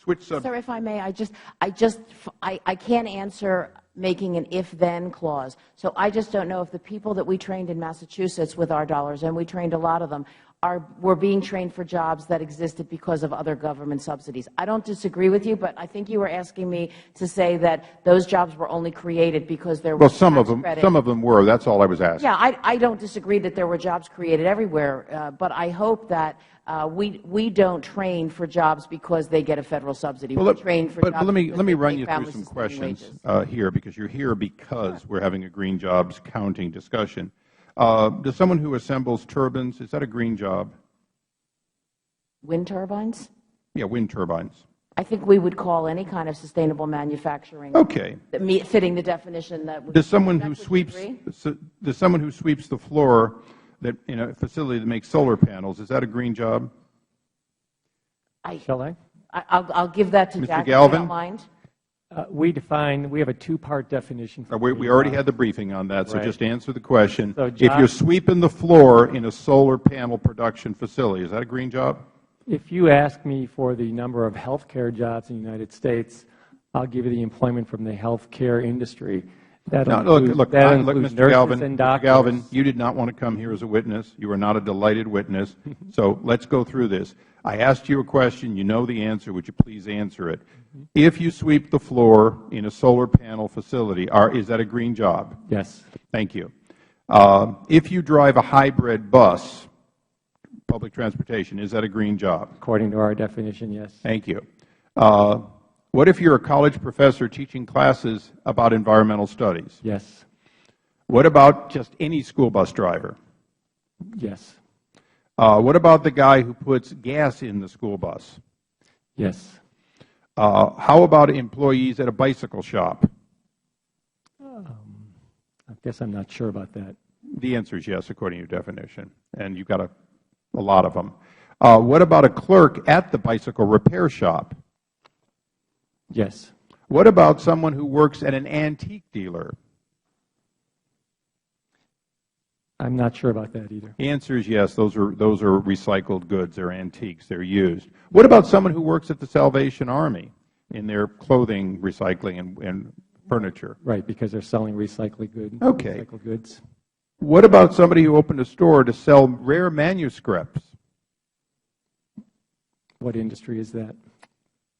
switch subjects. Sir, if I may, I can't answer making an if-then clause. So I just don't know if the people that we trained in Massachusetts with our dollars, and we trained a lot of them, were being trained for jobs that existed because of other government subsidies. I don't disagree with you, but I think you were asking me to say that those jobs were only created because there were some of them were. That's all I was asking. Yeah, I don't disagree that there were jobs created everywhere, but I hope that we don't train for jobs because they get a Federal subsidy. We train for jobs. But let me run you through some questions here, because you're here because we're having a green jobs counting discussion. Does someone who assembles turbines, is that a green job? Wind turbines? Yeah, wind turbines. I think we would call any kind of sustainable manufacturing fitting the definition that we. Does someone who sweeps the floor in a facility that makes solar panels, is that a green job? Shall I? I'll give that to Jack, Mr. Galvin? if you don't mind. We have a two-part definition. We already had the briefing on that, so Right. just answer the question. So, if you're sweeping the floor in a solar panel production facility, is that a green job? If you ask me for the number of health care jobs in the United States, I'll give you the employment from the health care industry. That includes Mr. nurses and doctors. Galvin, you did not want to come here as a witness. You are not a delighted witness. So let's go through this. I asked you a question. You know the answer. Would you please answer it? If you sweep the floor in a solar panel facility, is that a green job? Yes. Thank you. If you drive a hybrid bus, public transportation, is that a green job? According to our definition, yes. Thank you. What if you're a college professor teaching classes about environmental studies? Yes. What about just any school bus driver? Yes. What about the guy who puts gas in the school bus? Yes. How about employees at a bicycle shop? I guess I'm not sure about that. The answer is yes, according to your definition, and you've got a lot of them. What about a clerk at the bicycle repair shop? Yes. What about someone who works at an antique dealer? I'm not sure about that either. The answer is yes. Those are recycled goods. They're antiques. They're used. What about someone who works at the Salvation Army in their clothing recycling and furniture? Right, because they're selling recycled goods. Okay. Recycled goods. What about somebody who opened a store to sell rare manuscripts? What industry is that?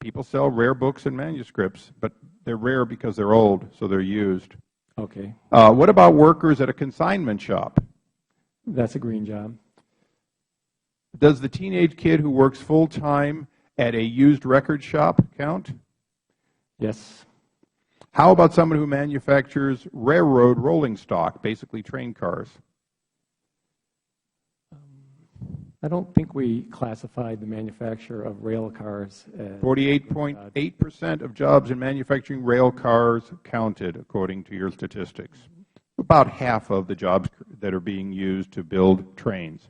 People sell rare books and manuscripts, but they're rare because they're old, so they're used. Okay. What about workers at a consignment shop? That's a green job. Does the teenage kid who works full-time at a used record shop count? Yes. How about someone who manufactures railroad rolling stock, basically train cars? I don't think we classified the manufacture of rail cars as 48.8% of jobs in manufacturing rail cars counted, according to your statistics. about half of the jobs that are being used to build trains.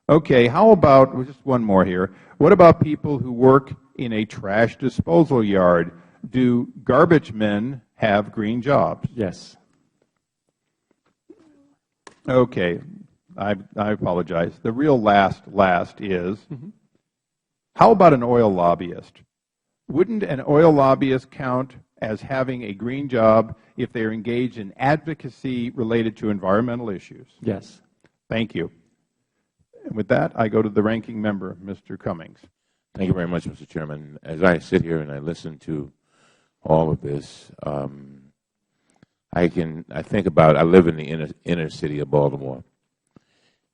Okay, how about, just one more here, what about people who work in a trash disposal yard? Do garbage men have green jobs? Yes. Okay, I apologize. The real last is, how about an oil lobbyist? Wouldn't an oil lobbyist count as having a green job if they are engaged in advocacy related to environmental issues? Yes. Thank you. And with that, I go to the ranking member, Mr. Cummings. Thank you very much, Mr. Chairman. As I sit here and I listen to all of this, I think about, I live in the inner city of Baltimore,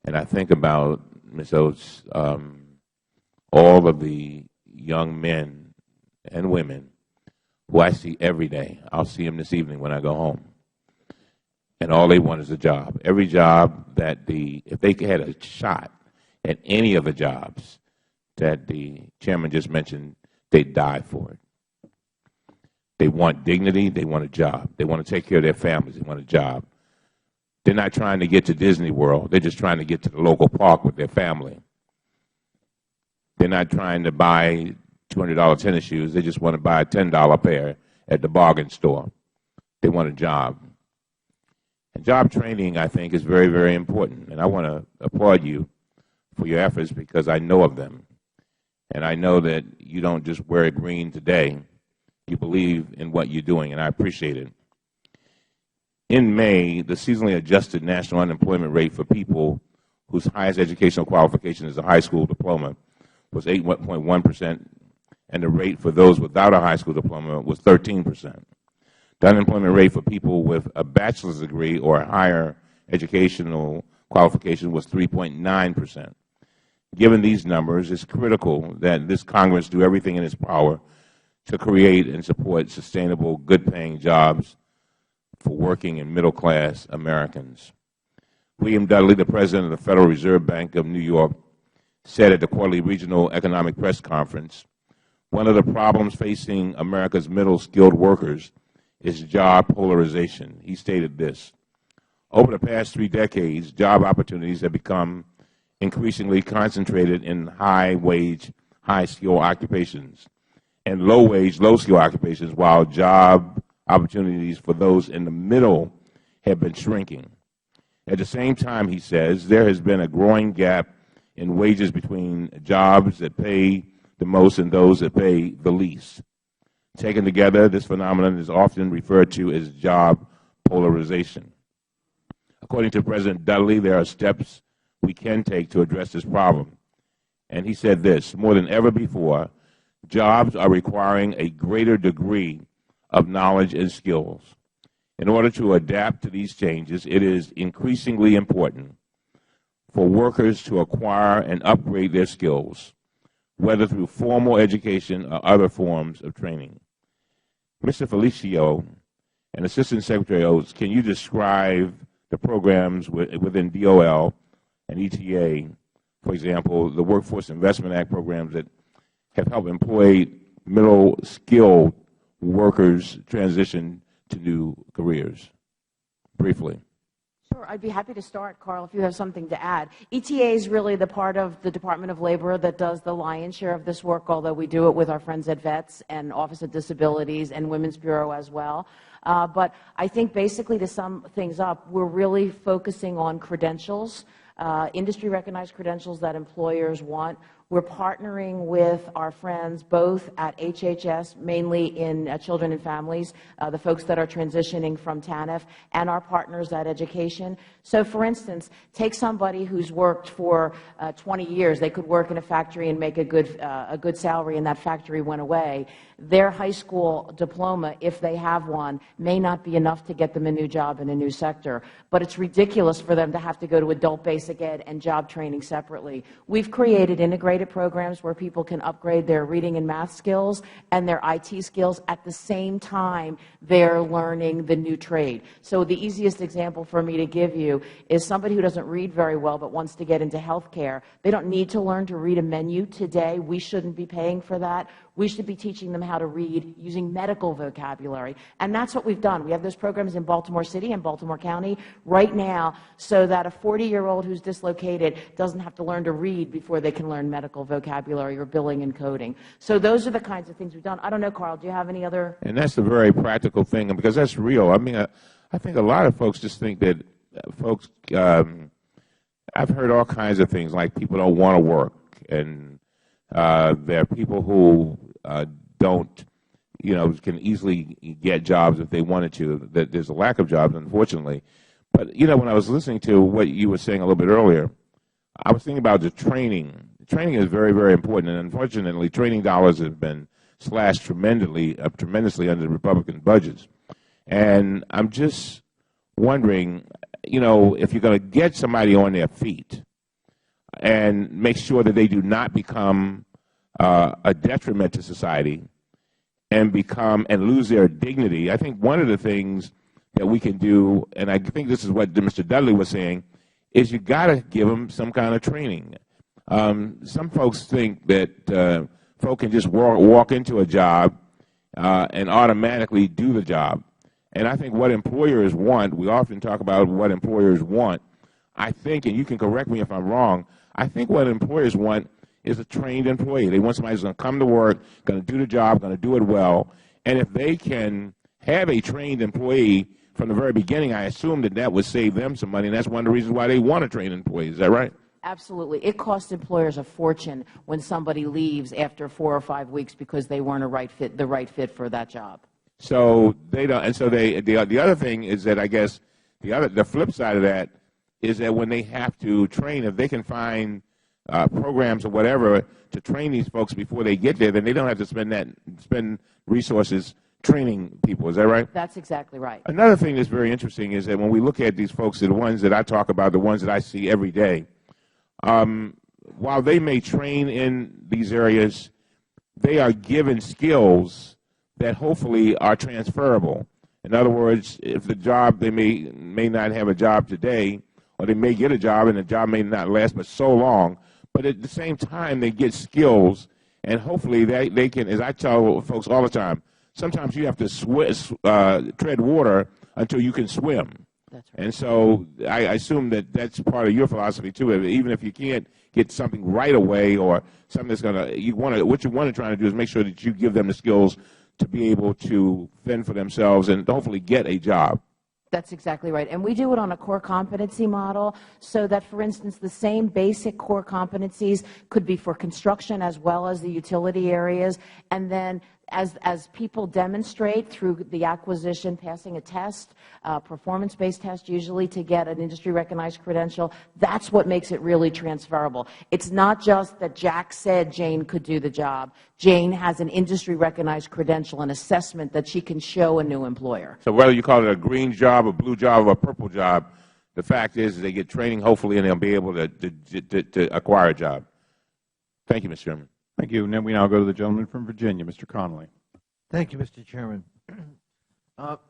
and I think about, Ms. Oates, all of the young men and women who I see every day. I'll see them this evening when I go home, and all they want is a job. Every job that if they had a shot at any of the jobs that the chairman just mentioned, they'd die for it. They want dignity. They want a job. They want to take care of their families. They want a job. They're not trying to get to Disney World. They're just trying to get to the local park with their family. They're not trying to buy $200 tennis shoes. They just want to buy a $10 pair at the bargain store. They want a job. And job training, I think, is very, very important. And I want to applaud you for your efforts because I know of them. And I know that you don't just wear green today. You believe in what you're doing, and I appreciate it. In May, the seasonally adjusted national unemployment rate for people whose highest educational qualification is a high school diploma was 8.1%, and the rate for those without a high school diploma was 13%. The unemployment rate for people with a bachelor's degree or a higher educational qualification was 3.9%. Given these numbers, it's critical that this Congress do everything in its power to create and support sustainable, good-paying jobs for working and middle-class Americans. William Dudley, the president of the Federal Reserve Bank of New York, said at the quarterly regional economic press conference, one of the problems facing America's middle-skilled workers is job polarization. He stated this: over the past 3 decades, job opportunities have become increasingly concentrated in high-wage, high-skill occupations and low-wage, low-skill occupations, while job opportunities for those in the middle have been shrinking. At the same time, he says, there has been a growing gap in wages between jobs that pay the most and those that pay the least. Taken together, this phenomenon is often referred to as job polarization. According to President Dudley, there are steps we can take to address this problem. And he said this: more than ever before, jobs are requiring a greater degree of knowledge and skills. In order to adapt to these changes, it is increasingly important for workers to acquire and upgrade their skills, whether through formal education or other forms of training. Mr. Felicio and Assistant Secretary Oates, can you describe the programs within DOL and ETA, for example, the Workforce Investment Act programs that have helped employ middle-skilled workers transition to new careers? Briefly. Sure. I'd be happy to start, Carl, if you have something to add. ETA is really the part of the Department of Labor that does the lion's share of this work, although we do it with our friends at VETS and Office of Disabilities and Women's Bureau as well. But I think basically, to sum things up, we're really focusing on credentials, industry-recognized credentials that employers want. We're partnering with our friends both at HHS, mainly in children and families, the folks that are transitioning from TANF, and our partners at education. So, for instance, take somebody who's worked for 20 years. They could work in a factory and make a good salary, and that factory went away. Their high school diploma, if they have one, may not be enough to get them a new job in a new sector. But it's ridiculous for them to have to go to adult basic ed and job training separately. We've created integrated integrated programs where people can upgrade their reading and math skills and their IT skills at the same time they're learning the new trade. So the easiest example for me to give you is somebody who doesn't read very well but wants to get into health care. They don't need to learn to read a menu today. We shouldn't be paying for that. We should be teaching them how to read using medical vocabulary. And that's what we've done. We have those programs in Baltimore City and Baltimore County right now so that a 40-year-old who's dislocated doesn't have to learn to read before they can learn medical vocabulary or billing and coding. So those are the kinds of things we've done. I don't know, Carl, do you have any other? And that's a very practical thing, because that's real. I mean, I think a lot of folks just think that folks, I've heard all kinds of things, like people don't want to work, and there are people who don't, can easily get jobs if they wanted to. That there's a lack of jobs, unfortunately. But, when I was listening to what you were saying a little bit earlier, I was thinking about the training. Training is very, very important, and unfortunately, training dollars have been slashed tremendously under the Republican budgets. And I'm just wondering, if you're going to get somebody on their feet and make sure that they do not become a detriment to society and lose their dignity. I think one of the things that we can do, and I think this is what Mr. Dudley was saying, is you got to give them some kind of training. Some folks think that folk can just walk into a job and automatically do the job. And I think what employers want, we often talk about what employers want. I think, and you can correct me if I'm wrong, I think what employers want is a trained employee. They want somebody who's going to come to work, going to do the job, going to do it well. And if they can have a trained employee from the very beginning, I assume that would save them some money, and that's one of the reasons why they want to train employees. Is that right? Absolutely. It costs employers a fortune when somebody leaves after 4 or 5 weeks because they weren't the right fit for that job. So they don't, and so the other thing is that I guess the flip side of that is that when they have to train, if they can find programs or whatever to train these folks before they get there, then they don't have to spend resources training people. Is that right? That's exactly right. Another thing that's very interesting is that when we look at these folks, the ones that I talk about, the ones that I see every day, while they may train in these areas, they are given skills that hopefully are transferable. In other words, if the job, they may not have a job today, or they may get a job and the job may not last but so long, but at the same time they get skills, and hopefully they can, as I tell folks all the time, sometimes you have to tread water until you can swim. That's right. And so I assume that that's part of your philosophy too. Even if you can't get something right away or something that's going to, what you want to try to do is make sure that you give them the skills to be able to fend for themselves and hopefully get a job. That's exactly right. And we do it on a core competency model so that, for instance, the same basic core competencies could be for construction as well as the utility areas. And then as people demonstrate through the acquisition, passing a test, performance-based test usually to get an industry-recognized credential, that's what makes it really transferable. It's not just that Jack said Jane could do the job. Jane has an industry-recognized credential and assessment that she can show a new employer. So whether you call it a green job, a blue job, or a purple job, the fact is they get training, hopefully, and they'll be able to acquire a job. Thank you, Mr. Chairman. Thank you. And then we now go to the gentleman from Virginia, Mr. Connolly. Thank you, Mr. Chairman.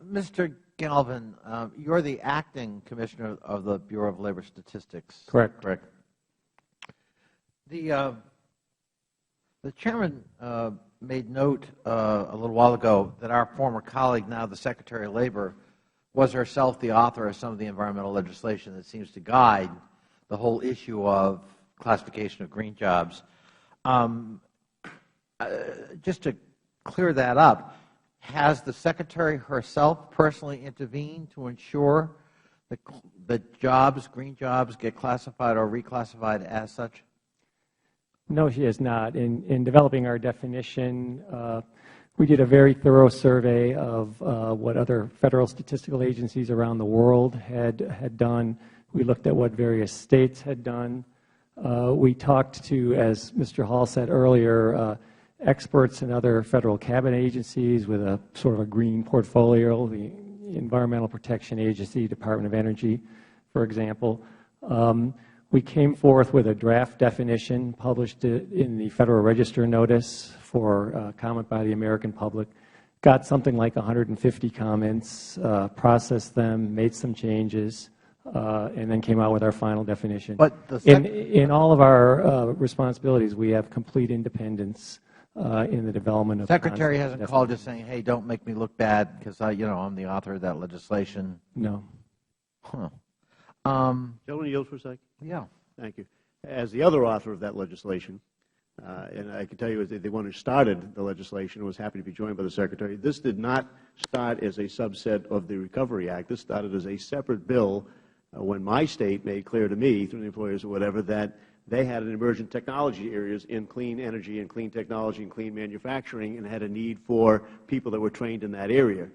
Mr. Galvin, you're the acting commissioner of the Bureau of Labor Statistics. Correct. Correct. The chairman made note a little while ago that our former colleague, now the Secretary of Labor, was herself the author of some of the environmental legislation that seems to guide the whole issue of classification of green jobs. Just to clear that up, has the Secretary herself personally intervened to ensure that jobs, green jobs, get classified or reclassified as such? No, she has not. In developing our definition, we did a very thorough survey of what other federal statistical agencies around the world had done. We looked at what various states had done. We talked to, as Mr. Hall said earlier, experts in other federal cabinet agencies with a sort of a green portfolio, the Environmental Protection Agency, Department of Energy, for example. We came forth with a draft definition, published it in the Federal Register notice for comment by the American public, got something like 150 comments, processed them, made some changes, and then came out with our final definition. But in all of our responsibilities, we have complete independence in the development of. The Secretary hasn't called you saying, "Hey, don't make me look bad because I'm the author of that legislation." No. Huh. Gentleman yield for a second. Yeah. Thank you. As the other author of that legislation, and I can tell you the one who started the legislation and was happy to be joined by the Secretary, this did not start as a subset of the Recovery Act. This started as a separate bill when my state made clear to me, through the employers or whatever, that they had an emergent technology areas in clean energy and clean technology and clean manufacturing and had a need for people that were trained in that area.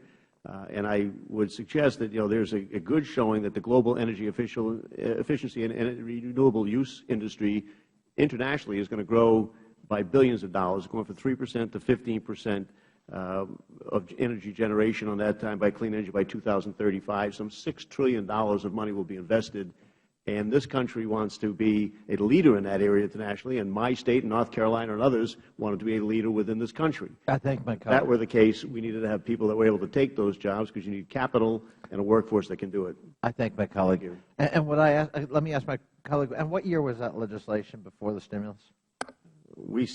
And I would suggest that there's a good showing that the global energy efficiency and renewable use industry internationally is going to grow by billions of dollars, going from 3% to 15% of energy generation on that time by clean energy by 2035. Some $6 trillion of money will be invested. And this country wants to be a leader in that area internationally, and my state, North Carolina, and others wanted to be a leader within this country. I thank my colleague. If that were the case, we needed to have people that were able to take those jobs because you need capital and a workforce that can do it. I thank my colleague. Thank you. And let me ask my colleague, and what year was that legislation before the stimulus?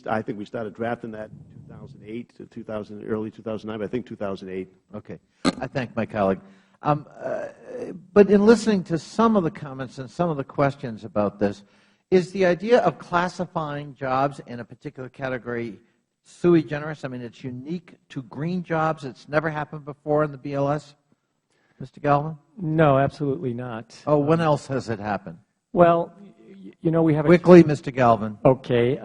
I think we started drafting that in 2008 to early 2009, but I think 2008. Okay. I thank my colleague. But in listening to some of the comments and some of the questions about this, is the idea of classifying jobs in a particular category sui generis? I mean, it's unique to green jobs. It's never happened before in the BLS? Mr. Galvin? No, absolutely not. Oh, when else has it happened? Well, we have quickly, Mr. Galvin. Okay.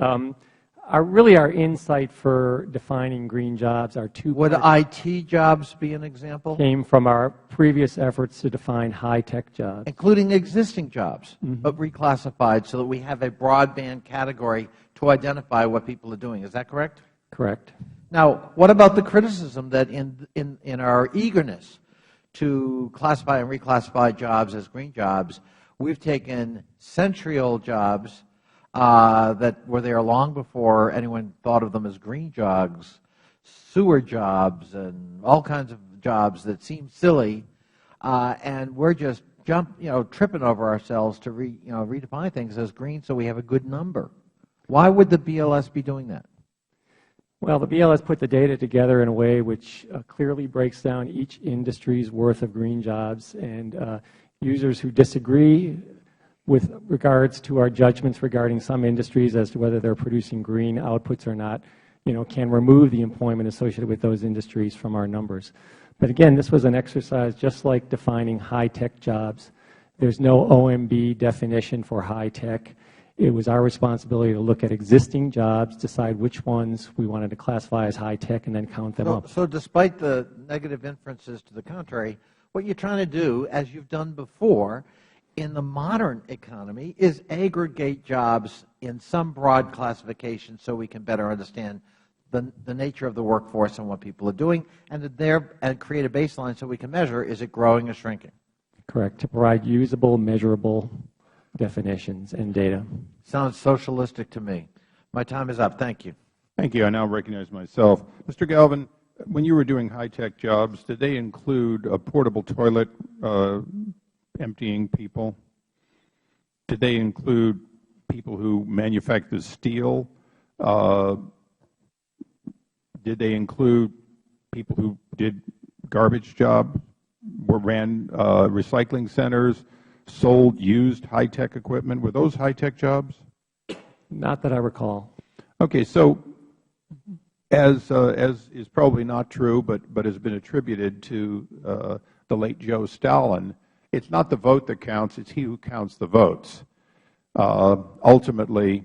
Really, our insight for defining green jobs are two. Would IT jobs be an example? Came from our previous efforts to define high-tech jobs. Including existing jobs, but reclassified so that we have a broadband category to identify what people are doing. Is that correct? Correct. Now, what about the criticism that in our eagerness to classify and reclassify jobs as green jobs, we've taken century-old jobs that were there long before anyone thought of them as green jobs, sewer jobs, and all kinds of jobs that seem silly, and we're just tripping over ourselves to redefine things as green so we have a good number. Why would the BLS be doing that? Well, the BLS put the data together in a way which clearly breaks down each industry's worth of green jobs, and users who disagree with regards to our judgments regarding some industries as to whether they're producing green outputs or not, can remove the employment associated with those industries from our numbers. But again, this was an exercise just like defining high-tech jobs. There's no OMB definition for high-tech. It was our responsibility to look at existing jobs, decide which ones we wanted to classify as high-tech, and then count them up. So despite the negative inferences to the contrary, what you're trying to do, as you've done before, in the modern economy is aggregate jobs in some broad classification so we can better understand the nature of the workforce and what people are doing, and create a baseline so we can measure, is it growing or shrinking? Correct, to provide usable, measurable definitions and data. Sounds socialistic to me. My time is up. Thank you. Thank you. I now recognize myself. Mr. Galvin, when you were doing high-tech jobs, did they include a portable toilet emptying people? Did they include people who manufactured steel? Did they include people who did garbage jobs, ran recycling centers, sold used high-tech equipment? Were those high-tech jobs? Not that I recall. Okay, so as is probably not true, but has been attributed to the late Joe Stalin, it's not the vote that counts, it's he who counts the votes. Ultimately,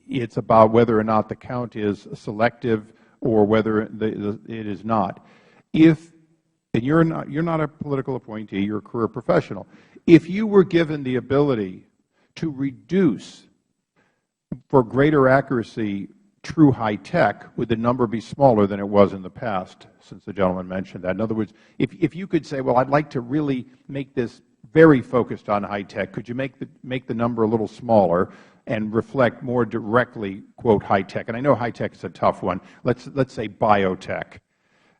it's about whether or not the count is selective or whether it is not. And you're not a political appointee, you're a career professional. If you were given the ability to reduce, for greater accuracy, true high-tech, would the number be smaller than it was in the past, since the gentleman mentioned that? In other words, if you could say, well, I'd like to really make this very focused on high tech. Could you make the number a little smaller and reflect more directly, quote, high tech? And I know high tech is a tough one. Let's say biotech.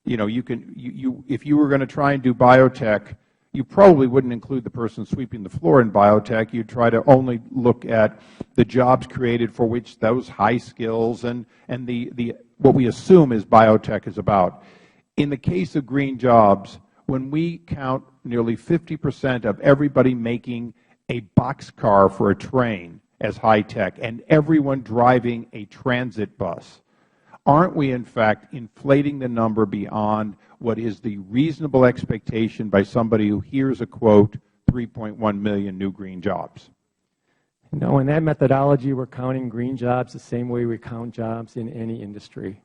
You know, if you were going to try and do biotech, you probably wouldn't include the person sweeping the floor in biotech. You'd try to only look at the jobs created for which those high skills and what we assume is biotech is about. In the case of green jobs, when we count nearly 50% of everybody making a boxcar for a train as high tech and everyone driving a transit bus, aren't we in fact inflating the number beyond what is the reasonable expectation by somebody who hears a quote, 3.1 million new green jobs? No, in that methodology, we're counting green jobs the same way we count jobs in any industry.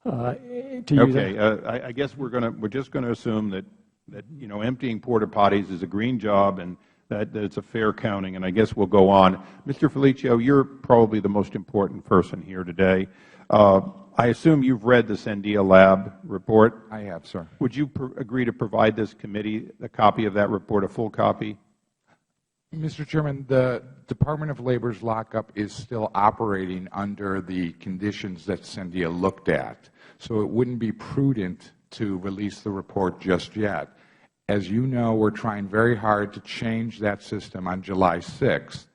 Okay, I guess we're just going to assume that you know, emptying porta potties is a green job and that it's a fair counting, and I guess we'll go on. Mr. Felicio, you're probably the most important person here today. I assume you've read the Sandia Lab report. I have, sir. Would you agree to provide this committee a copy of that report, a full copy? Mr. Chairman, the Department of Labor's lockup is still operating under the conditions that Sandia looked at, so it wouldn't be prudent to release the report just yet. As you know, we're trying very hard to change that system on July 6th.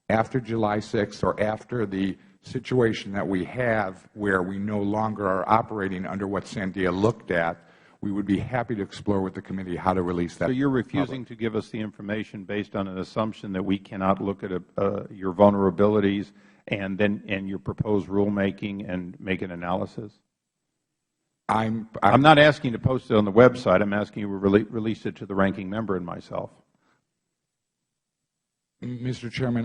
After July 6th, or after the situation that we have where we no longer are operating under what Sandia looked at, we would be happy to explore with the committee how to release that. So you're refusing to give us the information based on an assumption that we cannot look at your vulnerabilities and your proposed rulemaking and make an analysis? I'm not asking you to post it on the website. I'm asking you to release it to the ranking member and myself. Mr. Chairman,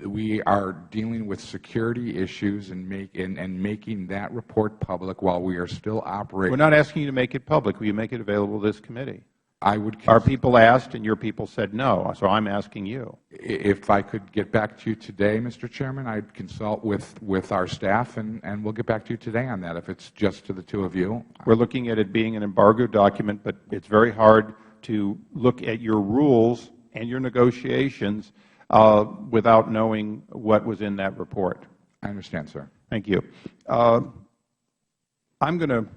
we are dealing with security issues and making that report public while we are still operating. We're not asking you to make it public. Will you make it available to this committee? Our people asked and your people said no, so I'm asking you. If I could get back to you today, Mr. Chairman, I'd consult with our staff and we'll get back to you today on that if it's just to the two of you. We're looking at it being an embargo document, but it's very hard to look at your rules and your negotiations without knowing what was in that report. I understand, sir. Thank you. I'm going to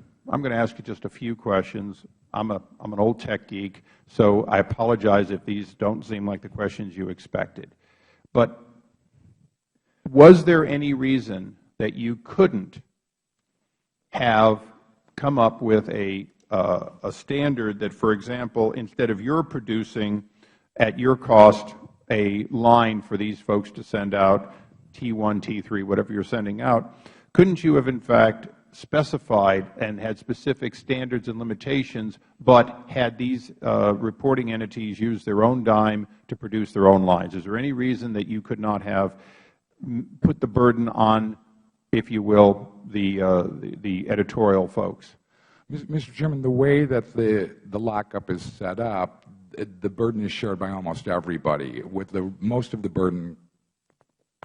ask you just a few questions. I'm an old tech geek, so I apologize if these don't seem like the questions you expected. But was there any reason that you couldn't have come up with a standard that, for example, instead of your producing at your cost a line for these folks to send out, T1, T3, whatever you're sending out, couldn't you have in fact specified and had specific standards and limitations, but had these reporting entities use their own dime to produce their own lines? Is there any reason that you could not have put the burden on, if you will, the editorial folks? Mr. Chairman, the way that the lockup is set up, the burden is shared by almost everybody, with most of the burden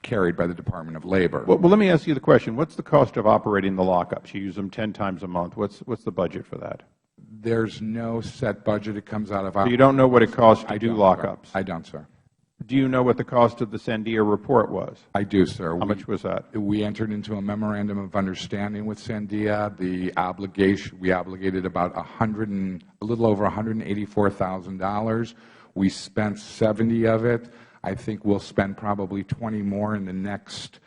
carried by the Department of Labor. Well, let me ask you the question. What's the cost of operating the lockups? You use them 10 times a month. What's the budget for that? There's no set budget. It comes out of So you don't know what it costs to do lockups? I don't, sir. Do you know what the cost of the Sandia report was? I do, sir. How much was that? We entered into a memorandum of understanding with Sandia. We obligated about a little over $184,000. We spent 70 of it. I think we'll spend probably 20 more in the next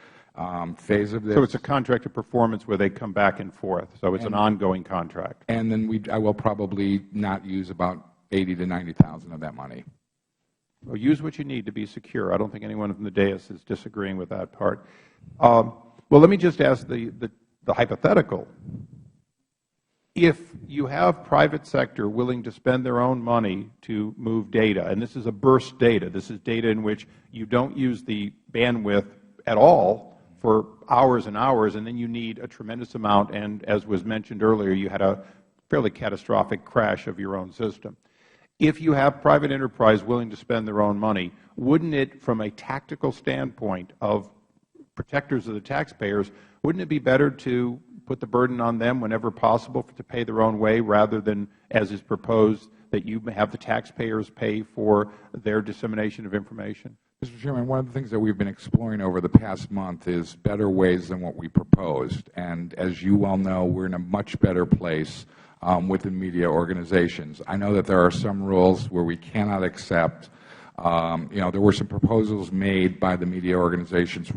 phase of this. So it's a contract of performance where they come back and forth. So it's an ongoing contract. And then I will probably not use about 80 to 90,000 of that money. Well, use what you need to be secure. I don't think anyone from the dais is disagreeing with that part. Well, let me just ask the hypothetical. If you have private sector willing to spend their own money to move data, and this is a burst data, this is data in which you don't use the bandwidth at all for hours and hours, and then you need a tremendous amount, and as was mentioned earlier, you had a fairly catastrophic crash of your own system. If you have private enterprise willing to spend their own money, wouldn't it, from a tactical standpoint of protectors of the taxpayers, wouldn't it be better to put the burden on them whenever possible to pay their own way rather than, as is proposed, that you have the taxpayers pay for their dissemination of information? Mr. Chairman, one of the things that we've been exploring over the past month is better ways than what we proposed. And as you well know, we're in a much better place with the media organizations. I know that there are some rules where we cannot accept. There were some proposals made by the media organizations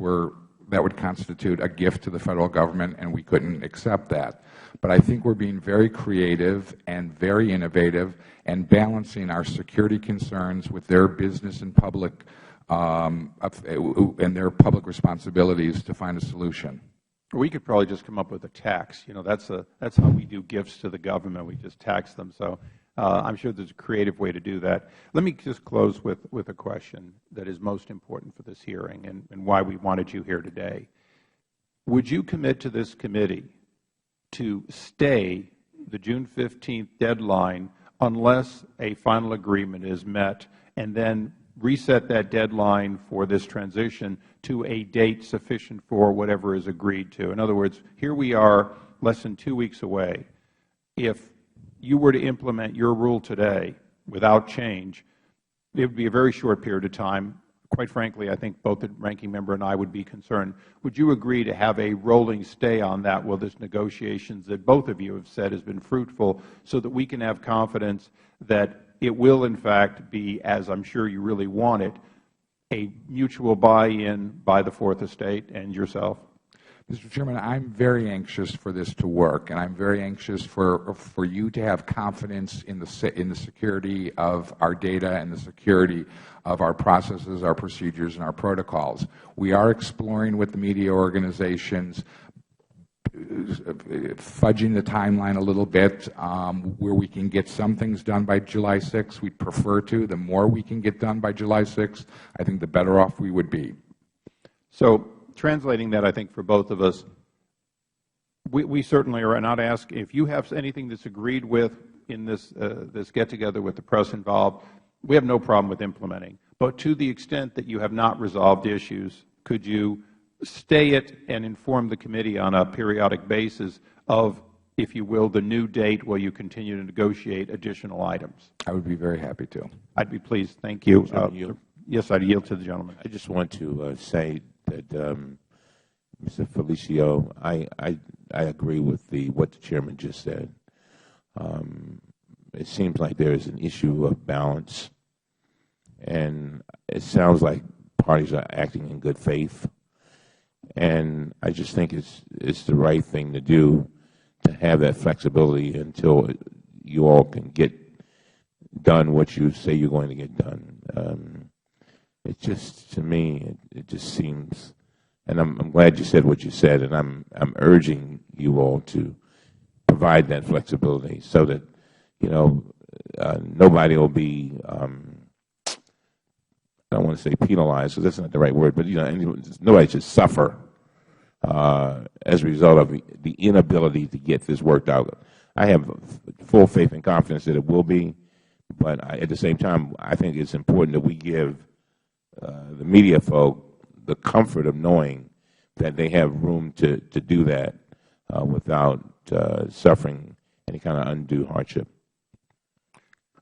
that would constitute a gift to the Federal Government, and we couldn't accept that. But I think we're being very creative and very innovative and balancing our security concerns with their business and public and their public responsibilities to find a solution. We could probably just come up with a tax. That's how we do gifts to the government. We just tax them. So I'm sure there's a creative way to do that. Let me just close with a question that is most important for this hearing and why we wanted you here today. Would you commit to this committee to stay the June 15th deadline unless a final agreement is met, and then reset that deadline for this transition to a date sufficient for whatever is agreed to? In other words, here we are less than 2 weeks away. If you were to implement your rule today without change, it would be a very short period of time. Quite frankly, I think both the ranking member and I would be concerned. Would you agree to have a rolling stay on that while this negotiations that both of you have said has been fruitful, so that we can have confidence that it will in fact be, as I'm sure you really want it, a mutual buy-in by the Fourth Estate and yourself? Mr. Chairman, I'm very anxious for this to work, and I'm very anxious for you to have confidence in the security of our data and the security of our processes, our procedures, and our protocols. We are exploring with the media organizations, fudging the timeline a little bit, where we can get some things done by July 6th. We'd prefer to. The more we can get done by July 6th, I think the better off we would be. So translating that, I think, for both of us, we certainly are not asking, if you have anything that's agreed with in this get-together with the press involved, we have no problem with implementing. But to the extent that you have not resolved issues, could you stay it and inform the committee on a periodic basis of, if you will, the new date while you continue to negotiate additional items? I would be very happy to. I'd be pleased. Thank you. Yes, I'd yield to the gentleman. I just want to say that, Mr. Felicio, I agree with what the Chairman just said. It seems like there is an issue of balance, and it sounds like parties are acting in good faith. And I just think it's the right thing to do, to have that flexibility until you all can get done what you say you're going to get done. It just, to me, it just seems, and I'm glad you said what you said, and I'm urging you all to provide that flexibility so that, nobody will be, I don't want to say penalized, because that's not the right word, but nobody should suffer as a result of the inability to get this worked out. I have full faith and confidence that it will be, but at the same time, I think it's important that we give the media folk the comfort of knowing that they have room to do that without suffering any kind of undue hardship.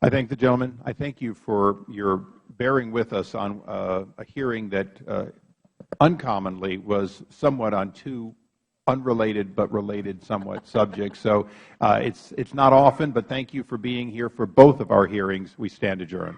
I thank the gentleman. I thank you for your bearing with us on a hearing that uncommonly was somewhat on two unrelated but related somewhat subjects. So it's not often, but thank you for being here for both of our hearings. We stand adjourned.